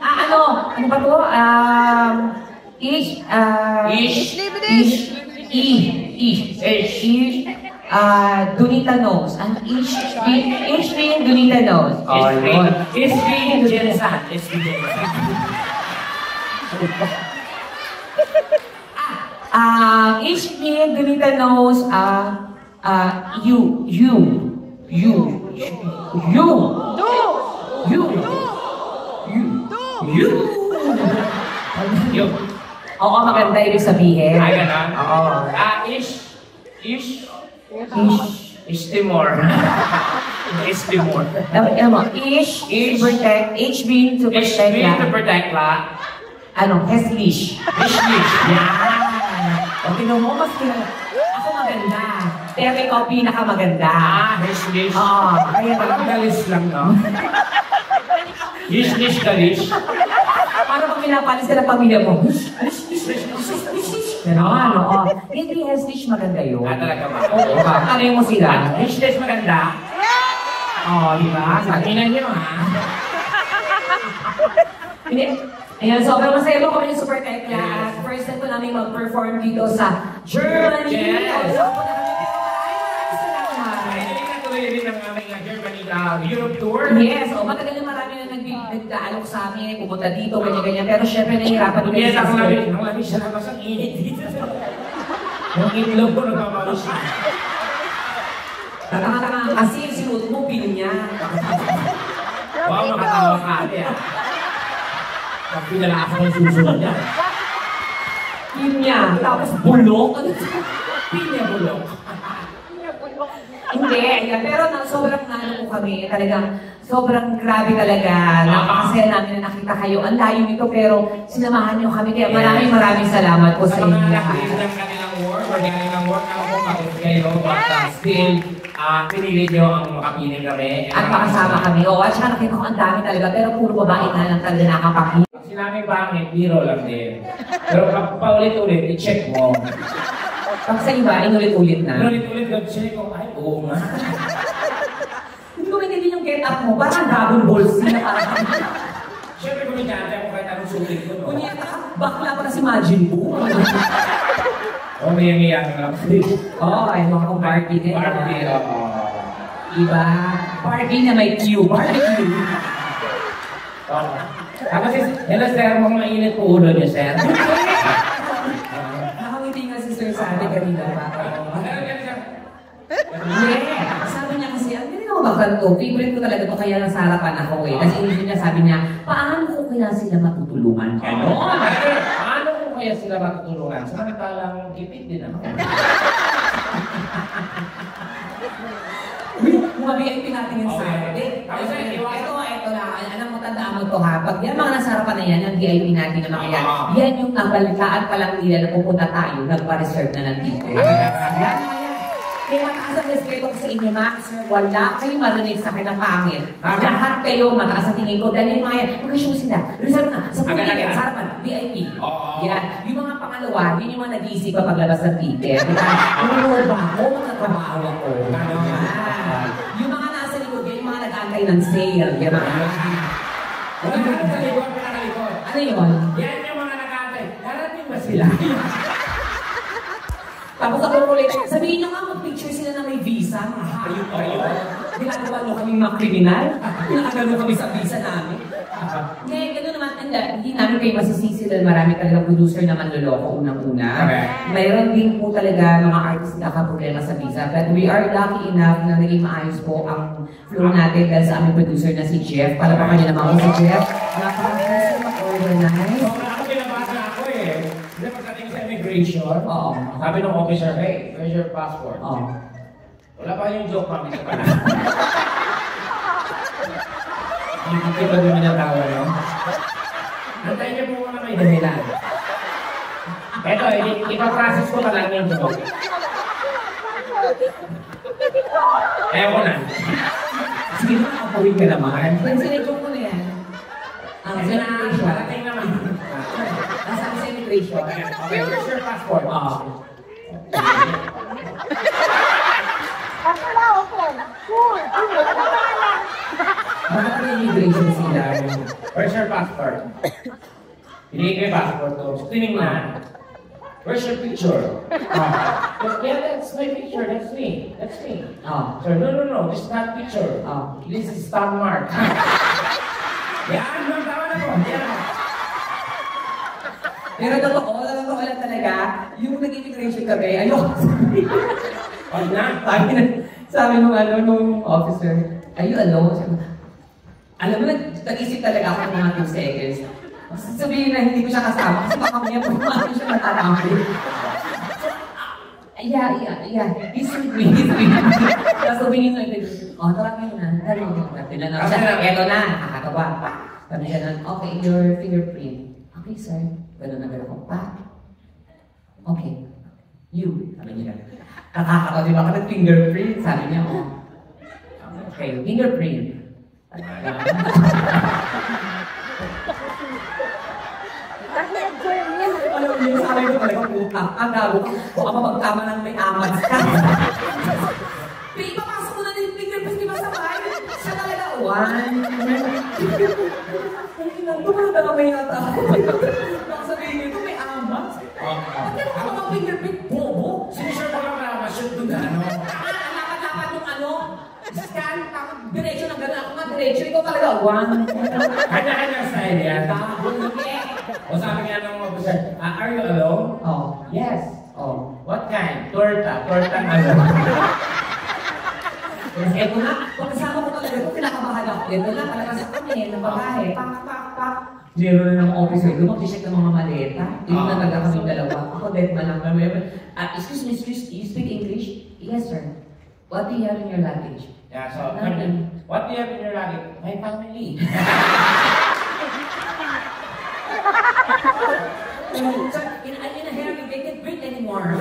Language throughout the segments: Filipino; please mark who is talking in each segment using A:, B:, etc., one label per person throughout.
A: Ano ba to? Donita knows. Ish being Donita knows.
B: Ish being Jensen.
A: Ish being Donita knows. You. Oo, maganda ibig sabihin.
B: Ay, gano'n?
A: Oo.
B: Ish Timor. Ish Timor.
A: Ish protect. H being to protect.
B: Ish being to protect la.
A: Heslish.
B: Heslish.
A: Okay, no mo, mas kilala. Ako maganda. Pero ikaw pinakamaganda.
B: Heslish.
A: Oo. Kaya
B: parang galis lang, no? Heslish galis.
A: Para pag pinapalis ka ng pamilya mo. Gano'n, oo. Hindi heslish maganda yun.
B: Talaga ba?
A: Oo ba? Tanay mo sila.
B: Heslish maganda?
A: Oo, di ba?
B: Sakinan nyo, ha?
A: Hindi. Ayan, sobrang masaya mo kami ng Super Tekla. First time ko namin mag-perform dito sa Germany.
B: Yes!
A: Natuloy
B: rin ang aming Germany Europe tour.
A: Yes, matagal na marami na nagdaalok sa amin, pupunta dito, ganyan-ganyan. Pero syempre nahihirapan din.
B: Yes, ang lamig siya naman siyang init dito. Yung itlog ko nagmamalos siya.
A: Tanga-tanga kasi sinuot mo, pinya.
B: Wow, makatawa ka ate. Pag pinalakas ng susunod niya.
A: Pinya, tapos bulok.
B: Pinya bulok.
A: Hindi, ayan. Pero sobrang nano po kami. Talagang sobrang grabe talaga. Napakasaya namin na nakita kayo. Ang layo nito pero sinamahan niyo kami. Kaya maraming salamat po sa inyo.
B: Sa mga nakikita ng kanilang work, or kanilang work, ako po bakit kayo, but still, pinili niyo ang makapiling kami.
A: At makasama kami. O, at saka nakita ko ang dami talaga. Pero puro babae na lang talaga nakakapiling.
B: Sinaming pangit, biro lang din. Pero pag paulit-ulit, i-check mo.
A: Pag sa iba, inulit-ulit na.
B: Inulit-ulit ka, check ko, ay, oo nga.
A: Hindi ko hindi yung get up mo, parang Dragon Ball Z na parang...
B: Siyempre, kung hindi ako kahit anong sulit ko, no?
A: Kunya, bakla pa na si Majin Buu.
B: Oo, may nga.
A: Oo, ay mga kong party din.
B: Party, oo.
A: Iba, party na may Q, barbecue.
B: Oo. Kasi, hello sir, mukhang mainit po ulo niyo, sir.
A: Nakangiti nga si Sir Sandy kanina pa. Yeah, sabi niya kasi, ang hindi ako magkanto. Favorite ko talaga ito, kaya nasa harapan ako eh. Kasi niya sabi niya, paano ko kaya sila matutulungan?
B: Ano? Paano ko kaya sila matutulungan? Samantalang tipid din ako.
A: Mga VIP natin yung Saturday. Ito na, alam mo, tandaan mo ito ha. Pag yan mga nasa harapan na yan, yung VIP natin naman kaya, yan yung nabalitaan pa lang nila na pupunta tayo, nagpa-reserve na nandito. Yan. Kaya mataas ang respeto ko sa inyo, Max. Wala kayo marinig sa akin ng pangit. Lahat kayo mataas ang tingin ko. Dahil yung mga yan, mag-show sila. Reserve na. Sa pulitin, sa harapan, VIP. Yan. Yung mga pangalawa, yun yung mga nag-iisip pa paglabas ng ticket. Ano ba ako? Magkatrabaho ako. Yung mga nasa likod, yung mga nag-aantay ng sale. Yan ang
B: Wala ka na sa likod, pinakalikod.
A: ano yun?
B: Yan yung mga nag-aantay. Darating ba sila?
A: Tapos ako ulit, sabihin nyo nga, mag-picture sila na may visa. Mahayop kayo. Ginagawa nyo kaming mga kriminal. Pinakagano kami sa visa namin. Ngayon, gano'n naman, hindi namin kayo masisisi dahil marami talaga producer na manloloko unang-una. Mayroon din po talaga mga artist na problema sa visa. But we are lucky enough na naging maayos po ang flow natin dahil sa aming producer na si Jeff. Palapakan niyo naman si Jeff. Napaka-easy mag-organize.
B: Immigration. Sabi ng officer, hey, where's your passport? Wala pa yung joke kami sa pala. Hindi ba naman yung tawa, no? Antayin niyo po muna may dahilan. Eto, ipaprocess ko talaga yung joke. Ewan ko na.
A: Sige na, kapawin ka naman.
C: Sinadyo ko na yan.
B: Parating naman.
A: Nasa sa immigration.
B: Okay, where's your passport?
A: Bakit may immigration sila?
B: Where's your passport? Hindi ko yung passport to. So, tinignan. Where's your picture? Yeah, that's my picture. That's me. That's me. So, no. This is not picture. This is star mark. Yan, tama na po.
A: Pero totoo lang talaga, yung nag-immigration kami, ayoko.
B: Pag na?
A: Sabi nung officer, are you alone? Sabi, alam mo, nag-isip talaga ako ng mga 2 seconds. Sabihin na hindi ko siya kasama kasi baka may pumaano siya matatampi. Yeah. He's with me. Tapos sabihin na ito, tara kayo na. Tinanong siya, eto na, nakakatawa. Sabi siya na, okay, your fingerprint. Okay, sir. Ganun na gano'n ko, pa. Okay. You. Sabi niya, nakakatawa, di ba ka nag-fingerprint? Sabi niya, okay, fingerprint. Alam mo yun, sabi ko talaga putang. Ang gago ko, baka mapagtama ng may amas ka. Ipapasok ko na din yung fingerprint, di ba sa bahay? Siya talaga, one. Tumulong na may yata. Baka sabihin nito, may amas. Ba't yan ako mga fingerprint? Bobo?
B: Sinisure ko lang na ma-shoot doon na ano.
A: Dapat yung scan, diretso ng gano'n. Ako nga diretso, ikaw talaga, one.
B: Kanya-kanya style yan. O sabi nga ng officer, are you alone? Yes. What kind? Torta. Torta ano?
A: Eto na, pagkasama ko talaga ito, pinakabahan ako. Eto na, talaga sa kami, ng babae. Pak. Zero na ng officer, mag-check ng mga maleta. Hindi na talaga kami dalawa. Ako, dead man lang kami. Excuse me, you speak English? Yes, sir. What do you have in your luggage?
B: Yeah, so, what do you have in your luggage? My family.
A: In a hair, they can't breathe anymore.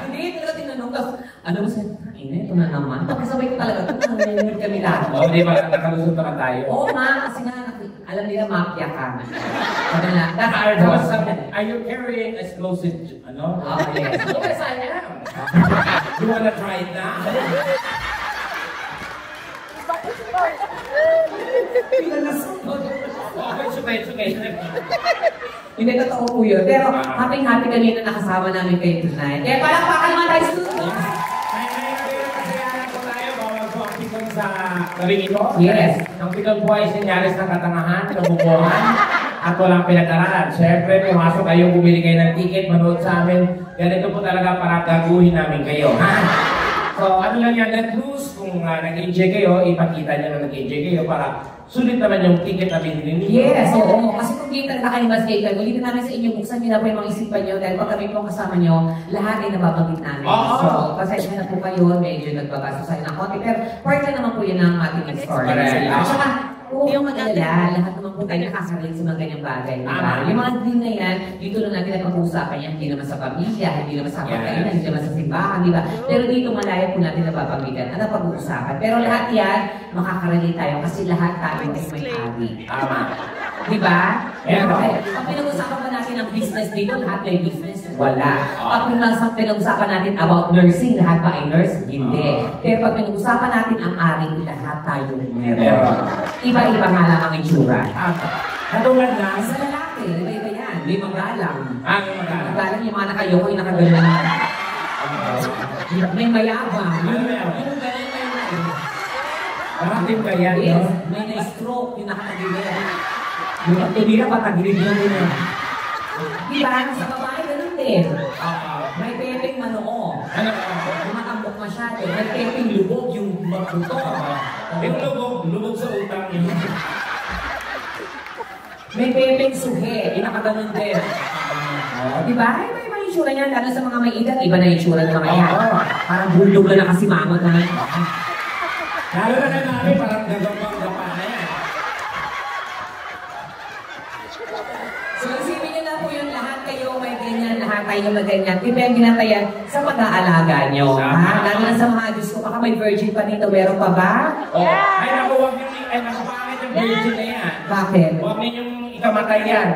A: Hindi, talaga tinanong ka. Ano mo sir? Ito na naman. Pagkasabay ko talaga, nangyayari kami lahat.
B: Di ba? Nakalusot na tayo.
A: Oo nga, kasi nga, alam nila mafia ka. Sabi na,
B: are you carrying explosive, ano?
A: Yes.
B: Yes, I am. You wanna try it now? It's okay.
A: Hindi, totoo po yun. Pero happy-happy kami na nakasama namin kayo tonight. Kaya palakpakan naman tayo students!
B: Sa gawin ito?
A: Yes.
B: Ang pitong po ay sinyalis ng katangahan, kabubuhan, at walang pinag-aralan. Siyempre, pumasok kayo, bumili kayo ng ticket, manood sa amin. Ganito po talaga para gaguhin namin kayo. Ha? So, ano lang yan, let loose. Kung nag-enjoy kayo, ipakita nyo na nag-enjoy kayo para sulit naman yung ticket na binili ninyo.
A: Yes, oo. Kasi kung kita na kayo mas kayo, ulitin namin sa inyo, buksan nyo na po yung mga isipan nyo dahil pag kami po kasama nyo, lahat ay nababanggit namin. So, pasensya na po kayo, medyo nagbabaso sa'yo ng konti. Pero part na naman po yun ang ating experience. At saka, huwag yung mag-alala, lahat naman po tayo nakasarili sa mga ganyang bagay. Diba? Yung mga din na yan, dito lang natin napag-uusapan yan, hindi naman sa pamilya, hindi naman sa pagkainan, hindi naman sa simbahan, di ba? Pero dito malaya po natin napapagbigan at napag-uusapan. Pero lahat yan, makakarelate tayo kasi lahat tayo ay may-ari.
B: Tama.
A: Di ba?
B: Pero,
A: pag pinag-usapan pa natin ang business dito, lahat may business. Wala. Pag pinag-usapan natin about nursing, lahat ba ay nurse? Hindi. Pero pag pinag-usapan natin ang ari, lahat tayo meron. Iba-iba nga lang ang itsura.
B: katulad na,
A: Sa lalaki, iba-iba yan. May magalang.
B: magalang.
A: Magalang yung mga nakayoko, yung nakagalan. May mayabang.
B: Ano meron?
A: Yung galing na yun.
B: Marating ba yan,
A: Yes,
B: no?
A: may na-stroke, yung nakatagilid. Yung pagtibira, patagilid yun yun. Diba? Sa babae, ganun din. May pepeng manoo.
B: Ano?
A: Tumatambok masyado. May pepeng lubog yung magbuto.
B: Yung lubog sa utang yun.
A: May pepeng suhe. Yung nakaganon din. Diba? Ay, may mga itsura niyan. Lalo sa mga may edad, iba na itsura ng mga yan. Parang bulldog na nakasimangot na.
B: Lalo na namin, parang gagawang-gapa na yan.
A: So, isipin niyo na po yun, lahat kayo may ganyan, lahat tayo may ganyan. Depende na tayo sa pag-aalaga nyo. Lalo na sa mga Diyos ko, baka may virgin pa dito, meron pa ba?
B: Ay, naku, huwag yung nakapangit yung virgin na yan.
A: Bakit?
B: Huwag ninyong ikamatay yan.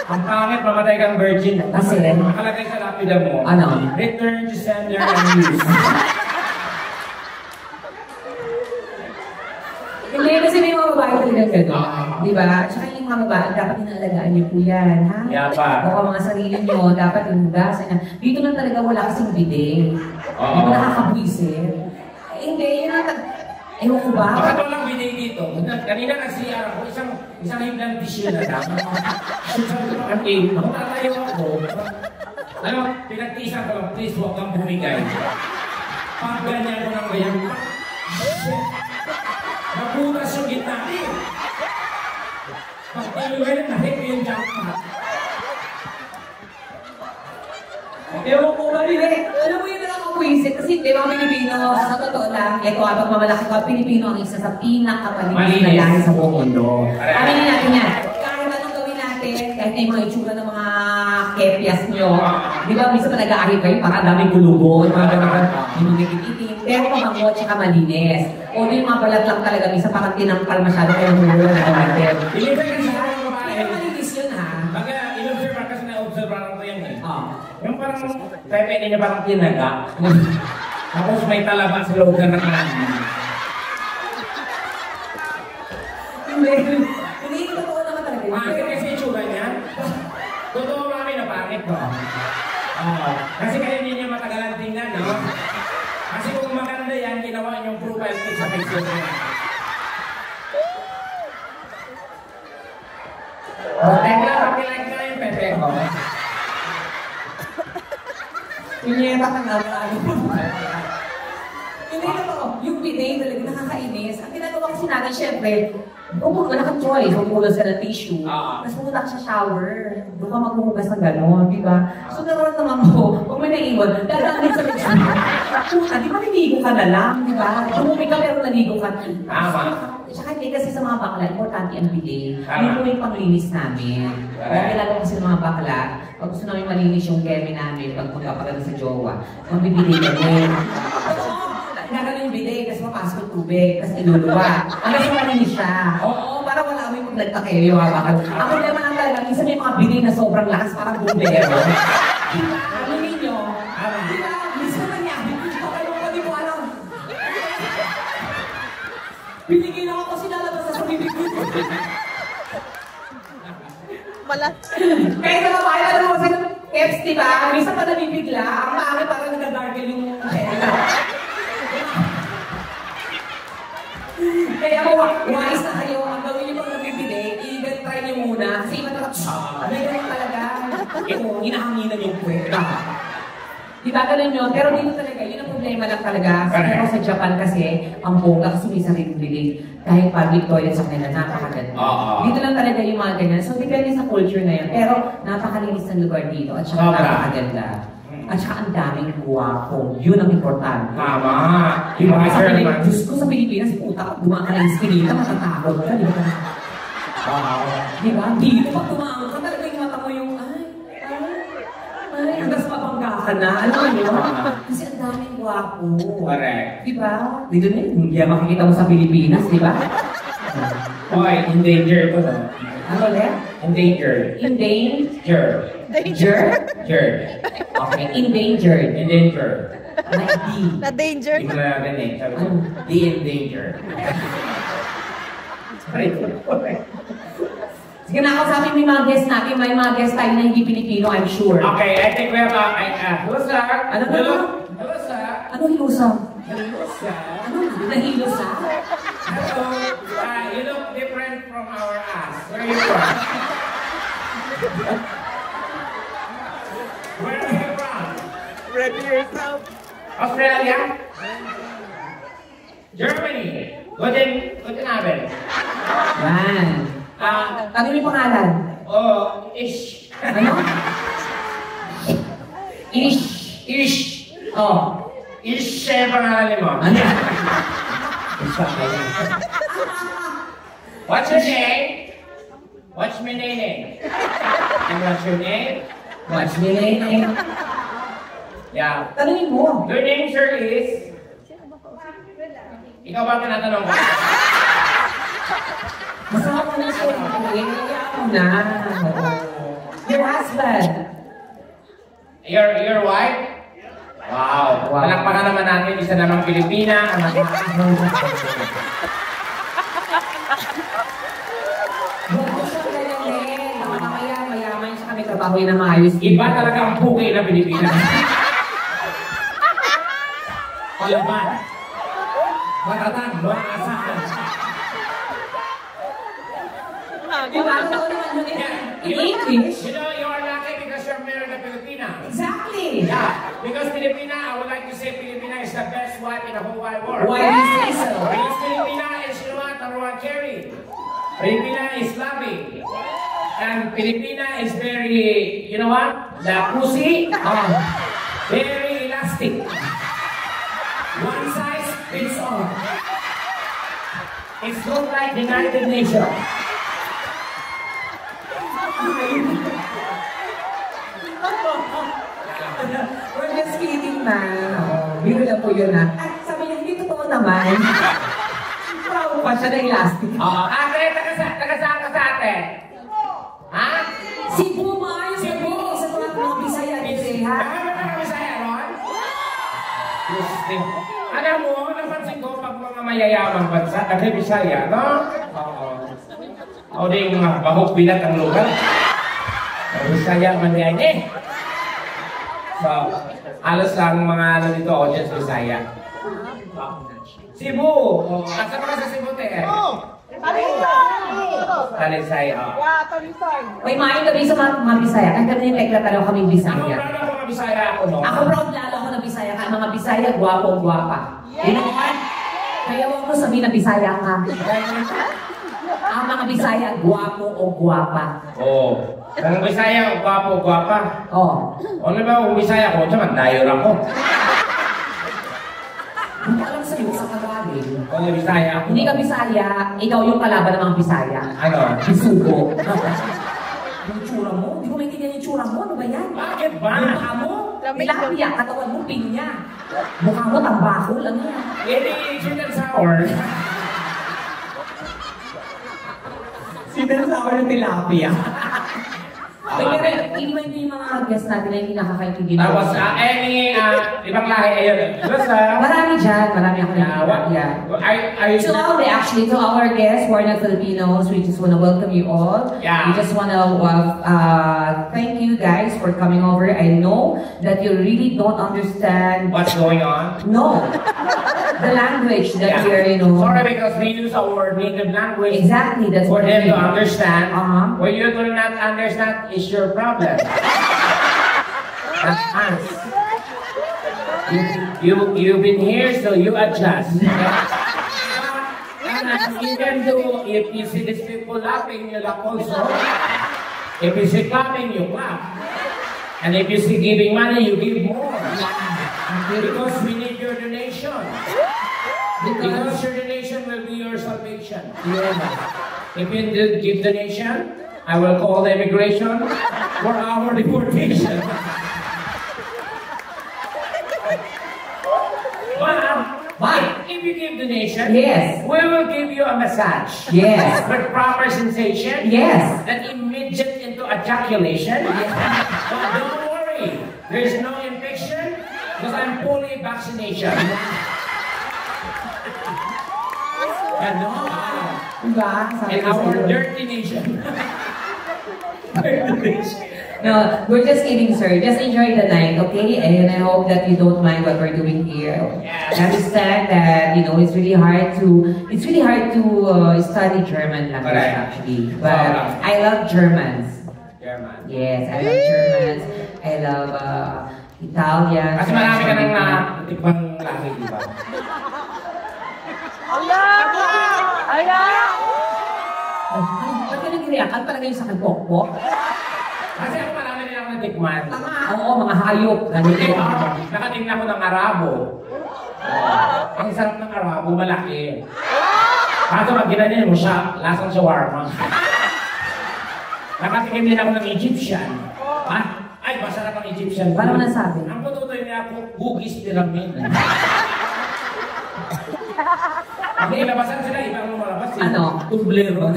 B: Ang pangit, mamatay kang virgin.
A: Kasi?
B: Nakalagay sa lapida mo.
A: Ano?
B: Return to sender and use.
A: Hindi, kasi may mga babae talaga gano'n. Di ba? Tsaka yung mga babae, dapat inaalagaan niyo po yan, ha?
B: Yapa.
A: Baka mga sarili niyo, dapat inugasan na. Dito lang talaga wala kasing bidet. Hindi mo nakakabwisit. Hindi, yun ang... Ewan ko ba?
B: Bakit walang bidet dito? Kanina nag-CR ako, isang hiblang tissue na lang. Matatayo ako. Ano, pinagtiisan ko lang, please huwag kang bumigay. Pag ganyan ko ng ganyan, nabutas yung gitna. Pag tinuloy, nahit yung jackpot.
A: Ewan ko ba, alam mo yun na nakakwisip kasi di ba Pilipino, sa totoo lang, ito habang mamalaki ka, Pilipino ang isa sa pinakapalinis na lahi sa buong mundo. Aminin natin yan. Kahit anong gawin natin, kahit na yung mga itsura ng mga kepias nyo, di ba minsan pa nag-aahit kayo, parang daming gulubo, mga gano'n, yung nagititin, pero mabango at saka malinis. O yung mga balat lang talaga, minsan parang tinampal masyado kayo ng mulo na gamitin. Pero malinis yun ha.
B: Baga, in-observe kasi na-observe ko yan eh. Yung parang, pepe niya parang tinaga. Tapos may talaba sa loob na naman.
A: Hindi, totoo naman talaga.
B: Pangit kasi yung tsura niya. Totoo mami na pangit ko. Kasi kaya hindi niya matagalan tingnan, no? Kasi kung maganda yan, ginawa niyong profile pic sa picture niya. Teka, pakilike na yung pepe ko.
A: Pinyeta ka nga ba? Hindi na to. Yung bidet talaga nakakainis. Ang ginagawa kasi natin, syempre, wala kang choice. Maghugas ka ng tissue. Tapos pumunta ka sa shower. Doon ka maghuhugas ng gano'n, di ba? So naroon naman mo, kung may naiwan, dadaan sa picture. Puta, di ba naligo ka na lang, di ba? Tumumi ka pero naligo ka. Tsaka hindi kasi sa mga bakla, importante ang bidet. Yun po yung panglinis namin. Kaya ginagawa kasi ng mga bakla, pag gusto namin malinis yung kemi namin, pag magpapagano sa jowa, magbibili kami. Ginagawa yung bidet, kasi mapasok yung tubig, kasi iluluwa. Hanggang sa malinis siya. Oo, para wala kami pag nagtakeo yung habakan. Ang problema lang talaga, minsan may mga bidet na sobrang lakas, parang bumbero. Diba? Alam ninyo? Diba? Minsan nangyari. Pakalong ko, di ko alam. Pinigil ako kasi lalabas sa bibig ko.
C: Malat.
A: Kaya sa babae, alam mo, sa Keps, diba? Minsan pa nabibigla. Ang pangit parang nag-gargle yung kaya wise na kayo, ang gawin niyo pag nabibili, i-try niyo muna. Kasi iba talaga, hinahanginan yung kweta. Diba ganun yun? Pero dito talaga, yun ang problema lang talaga. Pero sa Japan kasi, ang bongga kasi may sariling bilig. Kahit public toilet sa kanila, napakaganda. Dito lang talaga yung mga ganyan. So, depende sa culture na yun. Pero, napakalinis ng lugar dito at saka napakaganda. At saka ang daming guwapo. Yun ang importante.
B: Tama.
A: Diba? Sa Pilipinas, Diyos ko sa Pilipinas, puta ka, dumaan ka ng eskinita, matatakot ka, di ba? Diba? Dito pag dumaan ka, talaga yung mata mo yung, hanggang sa mabangga ka na. Alam mo yun? Kasi ang daming guwapo.
B: Correct.
A: Diba? Dito na yun. Hindi makikita mo sa Pilipinas, diba?
B: Hoy, endanger ito na.
A: Ano ulit?
B: Endangered.
A: Endangered. Okay, endangered.
B: Endangered.
A: Like D.
C: Na-danger.
B: Hindi mo na natin eh. Sabi ko, the endangered.
A: Sige na ako sa akin, may mga guest natin. May mga guest tayo na hindi Pilipino, I'm sure.
B: Okay, I think we have hello sir.
A: Ano ba?
B: Hello sir.
A: Ano hilusa?
B: Hello sir.
A: Ano? Nahilusa?
B: Hello. You look different from our ass. Where are you from? Where are you from?
C: Ready yourself.
B: Australia? Germany. Guten Abend.
A: Yan. Ano yung pangalan?
B: Oh, ish.
A: Ano? Ish.
B: Ish.
A: Oh.
B: Ish siya yung pangalan mo.
A: Ano?
B: What's your name? What's my name? And what's your name?
A: What's your name?
B: Yeah.
A: Tanungin mo.
B: Your name, sir, is? Ikaw ba ang tinatanong ko?
A: Masama ko na siya. Na. Your husband.
B: Your wife? Wow. Palakpakan naman natin, isa namang Pilipina.
A: Huwag ko siya ganyan din. Baka mamaya mayaman siya kami trabaho yun na maayos.
B: Iba talaga ang puki na Pilipinas. Palaban. Matatag, maasahan.
A: Kung ano naman yun in English.
B: You know, you are lucky because you're married a Filipina.
A: Exactly.
B: Yeah, because Filipina, I would like to say Filipina is the best wife in the whole wide world.
A: Why do you say so?
B: Because Filipina is, you know what, number one, caring. Filipina is loving. And Filipina is very, you know what, the pussy, very elastic. One size fits all. It's not like the United Nations.
A: We're just kidding, man. Biro lang po yun, ha. At sabi niya, hindi totoo naman. Proud pa siya na elastic.
B: Ate, taga saan ka sa ate? Ha?
A: Cebu, maayos na po. Sa mga Bisaya dito, ha?
B: Nakaka ka Bisaya, Ron? Gusto. Alam mo, napansin ko pag mga mayayamang bansa, taga Bisaya, no? Oo. O di yung mga bahok bilat ang lugar. Bisaya man yan eh. So, alas lang mga ano dito, audience Bisaya. Cebu! Asa ka sa Cebu, te? Talisay,
A: May maayos kami sa mga Bisaya. Kahit kami yung teklatalaw kami
B: Ako,
A: Bisaya.
B: proud ako mga Bisaya ako, no?
A: Ako proud lalo ako na Bisaya ka. Mga Bisaya, gwapo-gwapa. You know what? Kaya huwag mo sabihin na Bisaya ka. Ang mga Bisaya, gwapo o gwapa.
B: Oo. Ang Bisaya, gwapo, gwapa.
A: Oh.
B: Ano ba kung Bisaya ko? Diyan, dayor ako.
A: Hindi alam sa'yo sa kagaling.
B: Kung Bisaya ako.
A: Hindi ka Bisaya, ikaw yung kalaban ng mga Bisaya.
B: Ano?
A: Bisugo. Yung tsura mo, hindi ko maintindihan yung tsura mo. Ano ba yan?
B: Bakit ba?
A: Yung mukha mo, tilapia, katawan mo, pinya. Mukha mo, tambako lang yan.
B: Hindi, sweet and sour.
A: Sweet and sour yung tilapia. Pero hindi yung mga guests natin na hindi nakakaintindi.
B: Tapos, ibang lahi, ayun.
A: Marami dyan, marami ako
B: To
A: to our guests who are not Filipinos, we just want to welcome you all.
B: Yeah.
A: We just want to thank you guys for coming over. I know that you really don't understand
B: what's going on?
A: No. The language that we're,
B: Sorry, because we use our native language.
A: Exactly, that's
B: for
A: what
B: them
A: I
B: to
A: mean.
B: understand.
A: Uh-huh.
B: What you do not understand is your problem. That's us. You've been here, so you adjust. And even though if you see these people laughing, you laugh also. If you see clapping, you clap. And if you see giving money, you give more. Because we need your donation. Because your donation will be your salvation. If you give donation, I will call the immigration for our deportation. But if you give donation,
A: Yes.
B: we will give you a massage.
A: Yes.
B: With proper sensation.
A: Yes.
B: That immediate into ejaculation. But don't worry, there's no infection because I'm fully vaccination. And no,
A: Diba?
B: in our dirty nation. Dirty nation.
A: No, we're just kidding, sir. Just enjoy the night, okay? And I hope that you don't mind what we're doing here.
B: Yes.
A: I understand that it's really hard to study German language
B: Correct.
A: actually. But I love Germans.
B: German.
A: Yes, I love Germans. I love Italian.
B: Kasi marami ka nang natikbang laki, di ba?
A: Ba't ka nag-react? Ano talaga yung sa pokpok?
B: Kasi ako marami rin ako natikman.
A: Oo, mga hayop. Ganito.
B: Nakatingnan ko ng Arabo. Ang sarap ng Arabo, malaki. Kaso pag ginanyan mo siya, lasang shawarma. Nakatikim din ako ng Egyptian. Ay, masarap ang Egyptian.
A: Paano mo nasabi?
B: Ang pututoy niya ako, Bugis Pyramid. Pag nilabasan sila, ibang lumalabas.
A: Ano?
B: Tublero.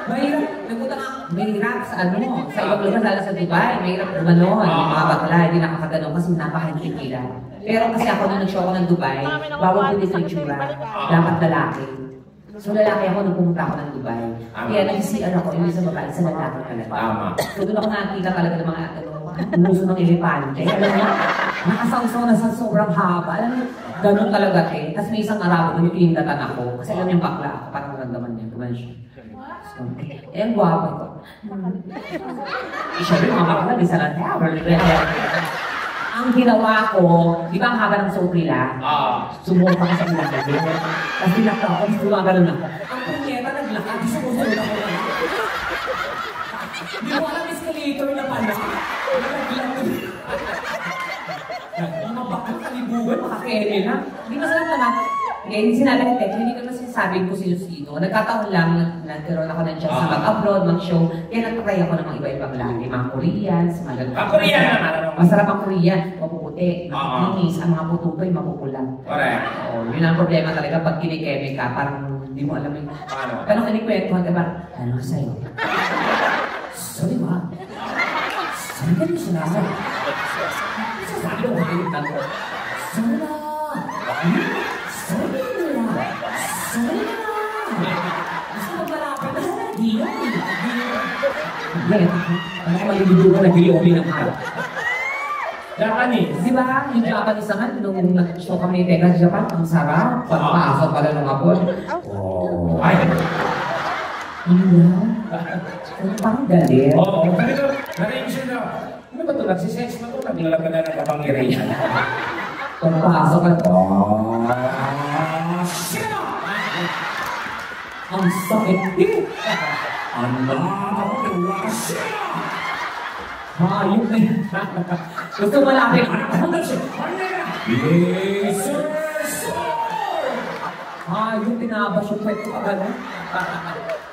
A: Mahirap. Mahirap sa sa ibang lugar, lalo sa Dubai, mahirap gumanon, yung mga bakla, hindi nakakaganon kasi napakahintik nila. Pero kasi ako nung nag-show ako ng Dubai, bawal ko dito yung tsura, dapat lalaki. So lalaki ako nung pumunta ako ng Dubai. Kaya nag-CR ako, hindi sa babae, sa lalaki talaga. So doon ako nakakita talaga ng mga muso ng elepante. Alam mo, nakasawsaw na sa sobrang haba. Alam mo, ganun talaga eh. Tapos may isang Arabo na pinindatan ako. Kasi alam yung bakla ako, parang naramdaman niya. Kumain siya. So, ang guwapo ko. Siyempre, mga bakla, di sa lahat. Ang ginawa ko, di ba ang haba ng soap nila? Sumuha ko sa ilang gabi. Tapos dinakta ako, gumagano na. Ang punyeta naglakad, sumusunod ako na. Di mo alam escalator na pala. Nalaglag ko. Mga bakal kalibugan, makakeme na. Hindi masarap naman. Ngayon, sinabi ni Tek, hindi ko naman sinasabing ko sino-sino. Nagkataon lang, nagkaroon ako ng chance na mag-abroad, mag-show. Kaya nag-try ako ng mga iba-ibang lagi. Mga Koreans, mga ganun.
B: Ang Korean naman, ano?
A: Masarap ang Korean. Mapuputi, makikinis. Ang mga pututoy, mapupula.
B: Correct.
A: Yun ang problema talaga pag kinikeme ka, parang hindi mo alam yung...
B: Paano?
A: Pero kinikwentuhan ka ba? Ano sa'yo? Sorry ma. Sorry ka niyo sinasa. Sasabi ko kayo tanto. Sorry na. Sorry na. Sorry na. Gusto mo malapit na sana. Diyan. Ano ka maliligo ka nag-i-obi ng harap?
B: Japanese.
A: Di ba? Yung Japanese naman, nung nag-show kami ni Teka sa Japan, ang sarap. Pagpasok pala ng abon.
B: Oh. Ay.
A: Parang galit.
B: Oo. Sabi ko, narinig siya daw. Ano ba ito? Nagsisex na ito? Naglalag ka na ng kapangyarihan.
A: Pagpasok ka.
B: Sino?
A: Ang sakit. Hayop na yun. Gusto malapit.
B: Yes, sir!
A: Hayop, tinabas yung pwede ko agad.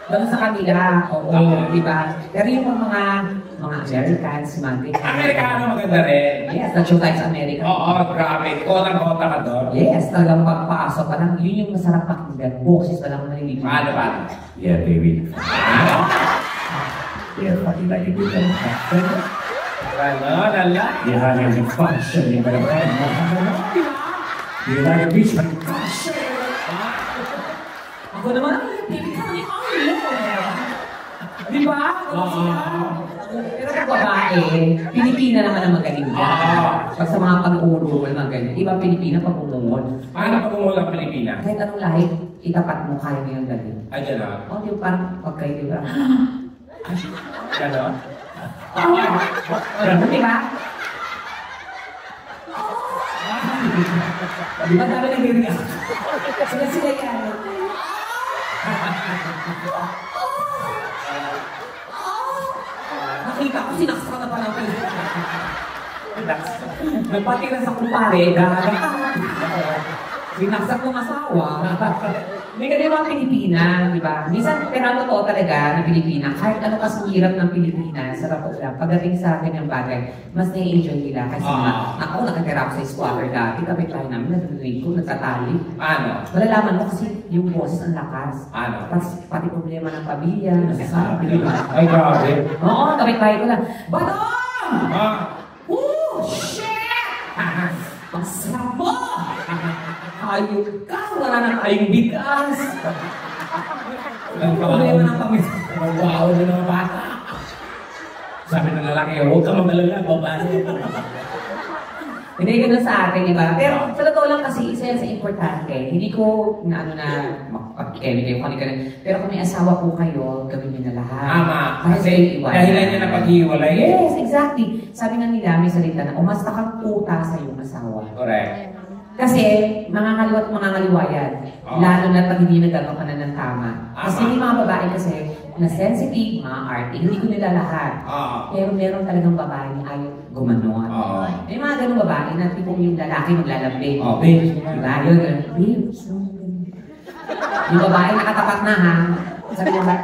A: Ganun sa kanila. Oo, di ba? Pero yung mga Americans,
B: Amerikano maganda rin.
A: Yes, nag-show tayo sa America.
B: Oo, grabe. Kotang-kota ka doon.
A: Yes, talagang pagpasok pa lang. Yun yung masarap pakinggan. Boses pa lang nalilipin.
B: Paano ba?
D: Yeah, baby.
B: Ano?
D: Yeah, pati lagi dito ang fashion.
B: Ano? Lala?
D: Yeah, lagi ang fashion. Yung mga yeah, lagi ang beach. Fashion!
A: Ako naman, baby ka ni Di ba? Pero kung babae, Pilipina naman ang magaling dyan. Pag sa mga pag-uurol, mga ganyan. Iba Pilipina pag umungol.
B: Paano pag-umul ang Pilipina?
A: Kahit anong lahi, itapat mo, kaya mo yung galing.
B: Ay, dyan na.
A: O, di ba parang pag kayo, di ba?
B: Gano'n?
A: Di ba? Di ba dami nag-react? Sila yan. Nakita ko, sinaksak na pala ako. Nagpatira sa kumpare, sinaksak ng asawa. Hindi ka diba Pilipina, di ba? Minsan, pero ang totoo talaga na Pilipina, kahit ano kasing hirap ng Pilipina, sa totoo lang, pagdating sa akin yung bagay, mas nai-enjoy nila. Kasi ako nakatira ako sa squatter dati, kapit tayo namin, nag-relate ko, nagtatali.
B: Paano?
A: Malalaman mo kasi yung boses ang lakas.
B: Paano?
A: Pati problema ng pamilya, nasasabi, di ba?
B: Ay, grabe.
A: Oo, kapit tayo ko lang. Badong! Oh, shit! Ang sarap mo! Hayop ka! Wala na tayong bigas!
B: Ang
A: problema ng pamilya.
B: Wow, na mga bata. Sabi ng lalaki, huwag ka mag-alala, babae.
A: Hindi ganun sa atin, di ba? Pero sa totoo lang kasi, isa yan sa importante. Hindi ko na makapag-kemi kayo kung ano. Pero kung may asawa po kayo, gawin niyo na lahat.
B: Tama. Kasi dahilan niya na pag-iwalay.
A: Yes, exactly. Sabi nga nila, may salita na, umasta kang puta sa iyong asawa.
B: Correct.
A: Kasi, mangangaliwa yan. Lalo na pag hindi nagagawa ka na ng tama. Kasi may mga babae kasi, na sensitive, mga arte, hindi ko nila lahat. Pero meron talagang babae na ayaw gumanon. May mga ganung babae na tipong yung lalaki maglalambing.
B: Babe.
A: Diba? Yun, babe. Yung babae nakatapat na ha. Sabi niya ba,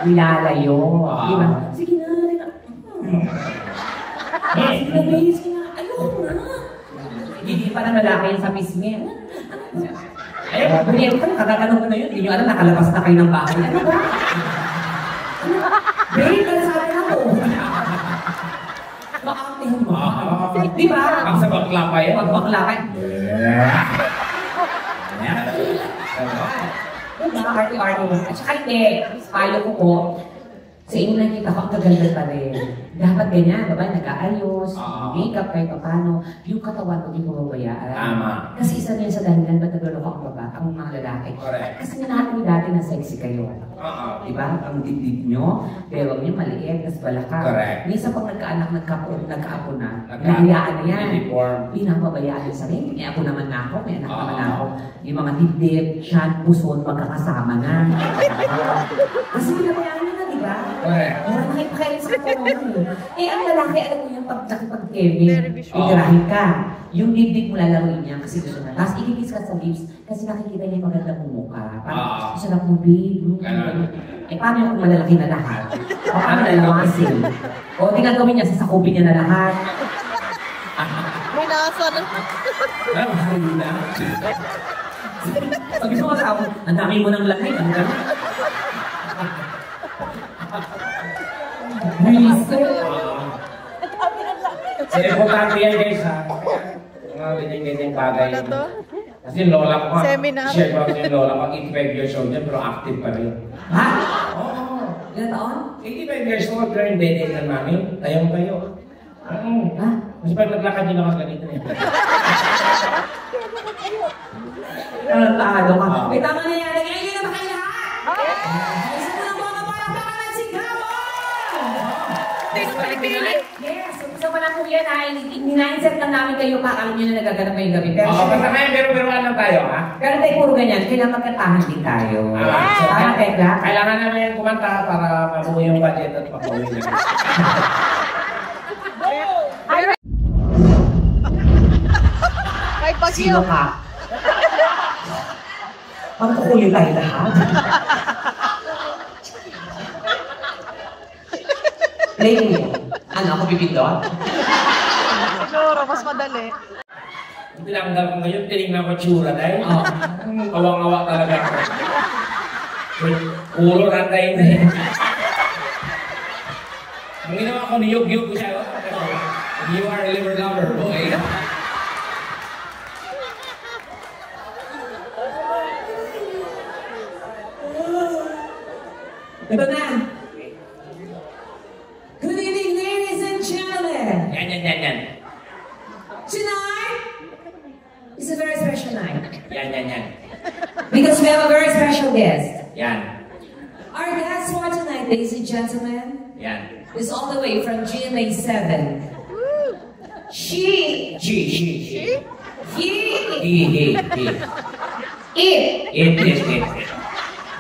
A: nilalayo. Diba? Sige na, sige na, babe. Sige na, ayoko na. Hindi pa na lalaki yung sa pisngi. Hindi ko katatanong ko na yun. Hindi nyo alam, nakalabas na kayo ng bahay. Ano ba? Babe, ano sabi na ko? Makakamtin mo. Di ba?
B: Ang sa bakla pa yan.
A: Pag bakla ka. Arte-arte mo. At saka hindi, payo ko po, sa inyo nakita ko, ang kaganda pa rin. Dapat ganyan, babae, nag-aayos, makeup kahit pa paano, yung katawan mo, hindi mo mabayaan.
B: Tama.
A: Kasi isa niya sa dahilan, ba't nagulong ako ang babae, ang mga lalaki.
B: Correct.
A: Kasi nanahat mo dati na sexy kayo. Diba? Ang dibdib nyo, bewang nyo maliit, tas balakang.
B: Correct.
A: Minsan pag nagkaanak, nagkaapo na,
B: Nagka-
A: nahiyaan na yan.
B: Uniform.
A: Pinapabayaan yung sarili. May ako naman na ako, may anak naman na ako. Yung mga dibdib, tiyan, puson, magkakasama na. Kasi pinabayaan nyo na, diba?
B: Correct.
A: Wala nakipakain sa katawan. Ang lalaki, alam mo yung pag-Kevin, itirahin ka. Yung dibdib mo lalaroin niya kasi gusto na. Tapos ikikis ka sa lips kasi nakikita niya yung maganda mong mukha. Parang gusto na kong babe. Paano yung kung malalaki na lahat? O paano na lamasin? O di nga gawin niya, sasakubin niya na lahat.
C: May nasa na.
B: Ano, hindi na.
A: Pag gusto mo asawa, ang dami mo ng langit. Ang dami. Reason.
B: Importante yan guys ha. Mga ganyan-ganyan bagay.
C: Ano to?
B: Kasi yung lola ko,
C: Seminar.
B: share ko kasi yung lola ko, 85 years old yan, pero active pa rin.
A: Ha?
B: Oo.
A: Ilan taon?
B: 85 years old, pero yung dede na namin, tayong tayo.
A: Ha?
B: Kasi pag naglakad yun ako ganito niya.
A: Talo ka. May tama na yan. Ngayon na ba kayo lahat? Isa mo lang mga parang sigawan! Yes, gusto pa lang po yan ay nina-insert lang namin kayo kakala nyo na nagaganap ngayong gabi. Pero
B: Oo, basta ngayon, pero-peroan lang tayo, ha?
A: pero tayo puro ganyan, kailangan magkatahan din tayo.
B: So,
A: Tama, Tekla?
B: kailangan namin kumanta para mabuo yung budget at mabuo yung
C: May
A: Sino
C: bagyo.
A: ka? Ang kukulit tayo lahat. Play mo. Ano, ako pipindot?
C: Siguro, mas madali.
B: Tinanggal ko ngayon, tinignan ko tsura dahil.
A: Oo.
B: Awang-awa talaga ako. Ulo randay na eh. Ang ginawa ko, niyog-yog ko siya. You are a liver lover, boy.
A: Ito na. Good evening, ladies and gentlemen.
B: Yan.
A: Tonight is a very special night
B: Yan.
A: because we have a very special guest.
B: Yan.
A: Our guest for tonight, ladies and gentlemen,
B: Yan.
A: is all the way from GMA 7. She,
B: She.
A: he,
B: He.
A: it,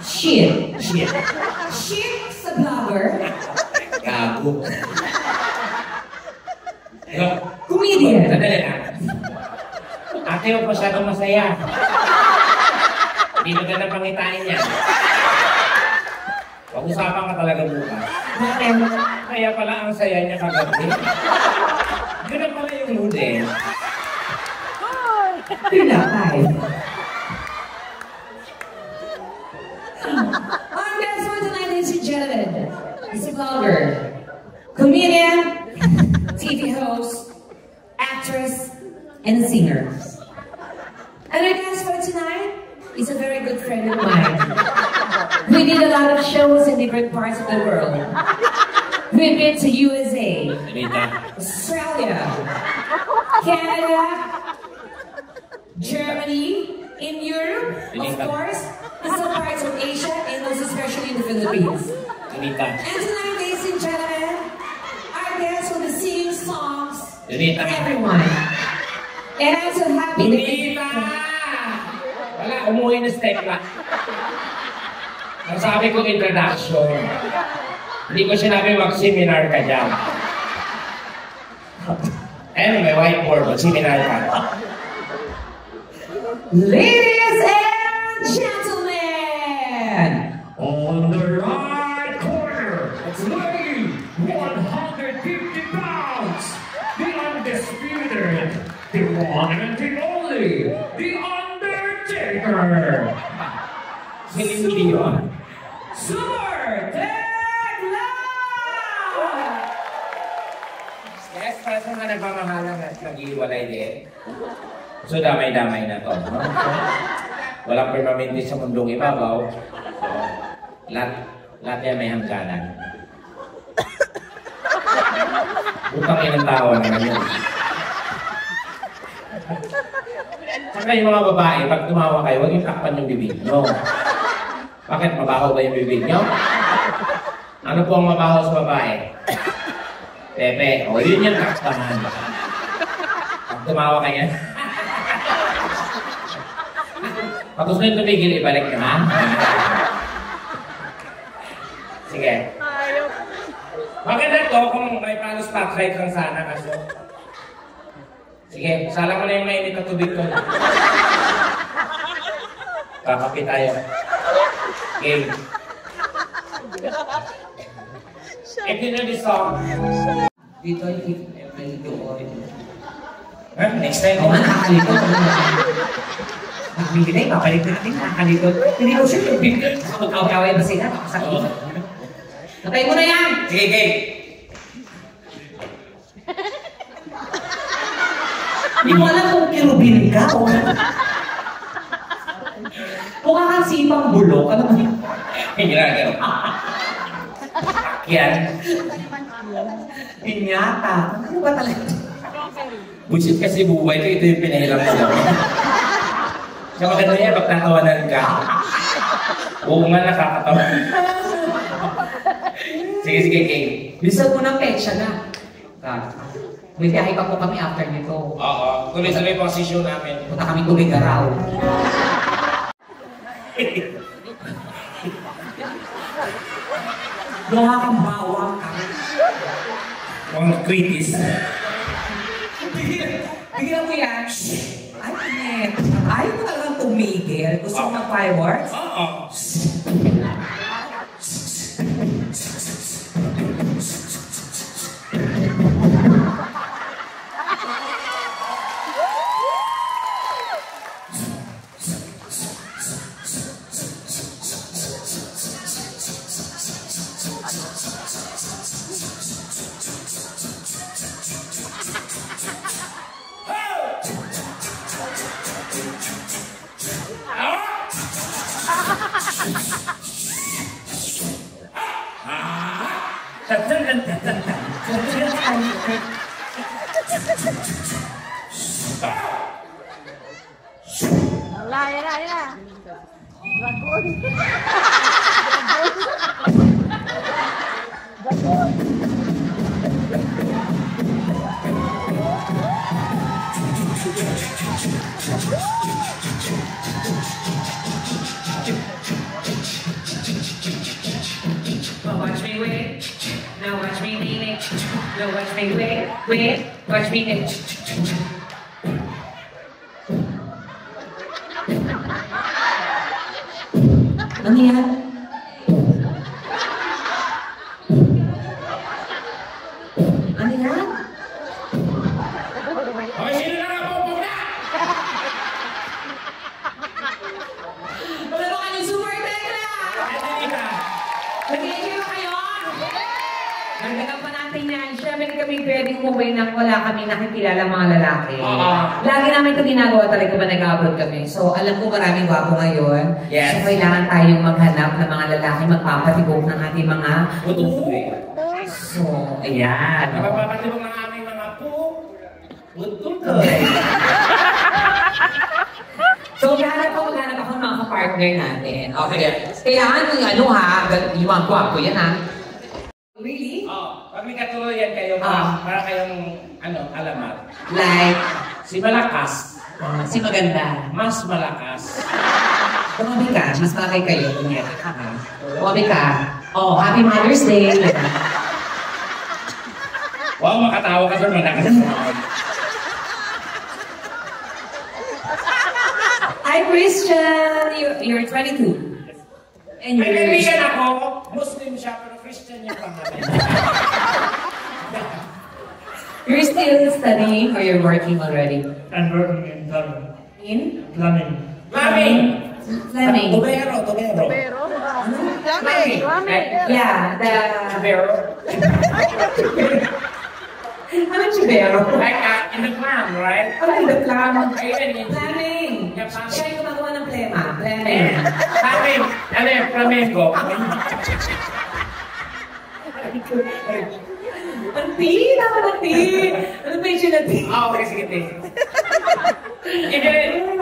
A: she,
B: Shit.
A: she's a blogger,
B: Gago.
A: comedian,
B: Sandali lang. Ate, huwag masyadong masaya. Hindi maganda pangitain niya. Pag-usapan ka talaga bukas. Kaya pala ang saya niya kagabi. Ganun pala yung huli.
A: pinatay. Our guest for tonight, ladies and gentlemen, is a blogger, comedian, TV host, actress, and singer. And our guest for tonight is a very good friend of mine. We did a lot of shows in different parts of the world. We've been to USA, Australia, Canada, Germany, in Europe, of course, and some parts of Asia, and also especially in the Philippines. And tonight, ladies and gentlemen, our guest will be singing songs for everyone. And I'm so happy
B: Lunita! Wala, umuwi na step lang. Ang sabi ko introduction. Hindi ko sinabi mag-seminar ka dyan. Ayun, may whiteboard, mag-seminar ka.
A: Ladies and gentlemen,
B: On the right corner, weighing 150 pounds, the undisputed, the one and the only, the Undertaker. Silindi yun.
A: Super Tekla!
B: para sa mga nagmamahalang at nag-iwalay din. So, damay-damay na to. No? Walang permanente sa mundong ibabaw. So, lahat yan may hangganan. Utang yan ang tawa naman yun. Saka yung mga babae, pag tumawa kayo, huwag yung takpan yung bibig nyo. Bakit? Mabaho ba yung bibig nyo? Ano po ang mabaho sa babae? Pepe. O, yun yung takpan. Pag tumawa kayo, pag gusto nyo tumigil, ibalik nyo, ha? Sige. Maganda to kung may paano spotlight lang sana kaso. Sige, salang mo na yung mainit na tubig ko. Kakapit tayo. Game. Ito na yung song.
A: Dito ay medyo orin.
B: Next time.
A: Oo, nakakalito. Nagbibigay, papalit natin, nakakalito. Hindi ko siya yung bibigay. Mag-away ba sila? Makasakit. Natay mo na yan!
B: Sige, game.
A: Hindi mo alam kung kirubin ka o... Mukha kang sipang bulok. Alam mo yun?
B: Hindi lang yan. Yan.
A: Pinyata. Ano ba talaga?
B: Bullshit kasi buhay ko, ito yung pinahiram ko lang. Siya maganda yan, pagtatawanan ka. Oo nga, nakakatawa. Sige, sige, game.
A: Bisa ko ng pecha na. May biyahe pa po kami after nito.
B: Oo, tuloy-tuloy po ang session namin.
A: Punta kami Tubig-Araw. Mukha kang bawang ka.
B: Mga kritis.
A: Bigyan mo yan. Ay, net. Ayaw mo talagang tumigil. Gusto mo mag-fireworks?
B: Oo.
C: Wala. Dragon.
A: Watch me wait. Now watch me lean it. Now watch me wait. Watch me it. Ano yan? Ano yan?
B: Hoy, sino na nga po na?
A: Wala ba kanyang super tekla? Nag-enjoy kayo? Nagdagan pa natin yan. Siyempre kami pwedeng umuwi nang wala kami nakikilala mga lalaki. Lagi namin ito ginagawa talaga ba nag-abroad kami. So alam ko maraming gwapo ngayon.
B: Yes.
A: So kailangan tayong maghanap ng mga lalaki magpapatibok ng ating mga...
B: Utusoy.
A: So, ayan.
B: Napapatibok ng aming mga po. Utusoy.
A: So, maghanap ako ng mga partner natin. Okay. Kailangan yung ano ha, yung mga gwapo yan ha. Really?
B: Oh, pag may katuluyan kayo, para kayong, alamat.
A: Like,
B: Si Malakas,
A: si maganda.
B: mas malakas.
A: Tumabi ka, mas malaki kayo. Tumabi ka. Oh, Happy Mother's Day.
B: Wow, makatawa ka sa malakas.
A: Hi, Christian. You're 22. And
B: May
A: you're...
B: kaibigan ako, Muslim siya, pero Christian yung pangalan.
A: You're still studying or you're working already?
D: I'm working in plumbing.
A: In?
D: Plumbing.
B: Mami!
A: Fleming.
B: Tubero.
C: Pero, Dami.
A: Yeah, the...
B: Tubero.
A: Anong chibero?
B: Like in the clam, right?
A: Ano yung clam?
B: Ayun, in
A: Planning.
B: Yeah, planning.
A: Siya yung gumagawa ng plema. Planning.
B: Sabi, ano yung flamenco?
A: Anti, naman anti. Ano ba yung sinati?
B: Okay, sige, sige.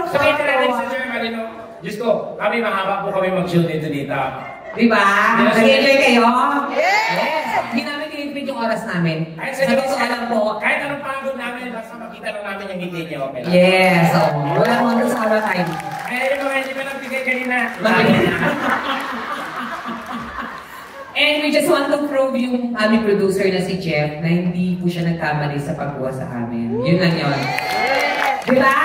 B: Sabihin natin sa Germany, no? Diyos ko, kami mahaba po kami mag-shoot dito.
A: Diba? Nag-enjoy kayo?
C: Yes!
A: Hindi namin tinipid yung oras namin.
B: Kahit
A: Sa totoo lang po.
B: Kahit anong pagod namin, basta makita lang namin yung ngiti niyo, okay lang.
A: Yes, oo. Wala mga sa oras time.
B: Kaya yung mga hindi pa nagbigay kanina.
A: And we just want to prove yung aming producer na si Jeff na hindi po siya nagkamali sa pagkuha sa amin. Yun lang yun. Diba?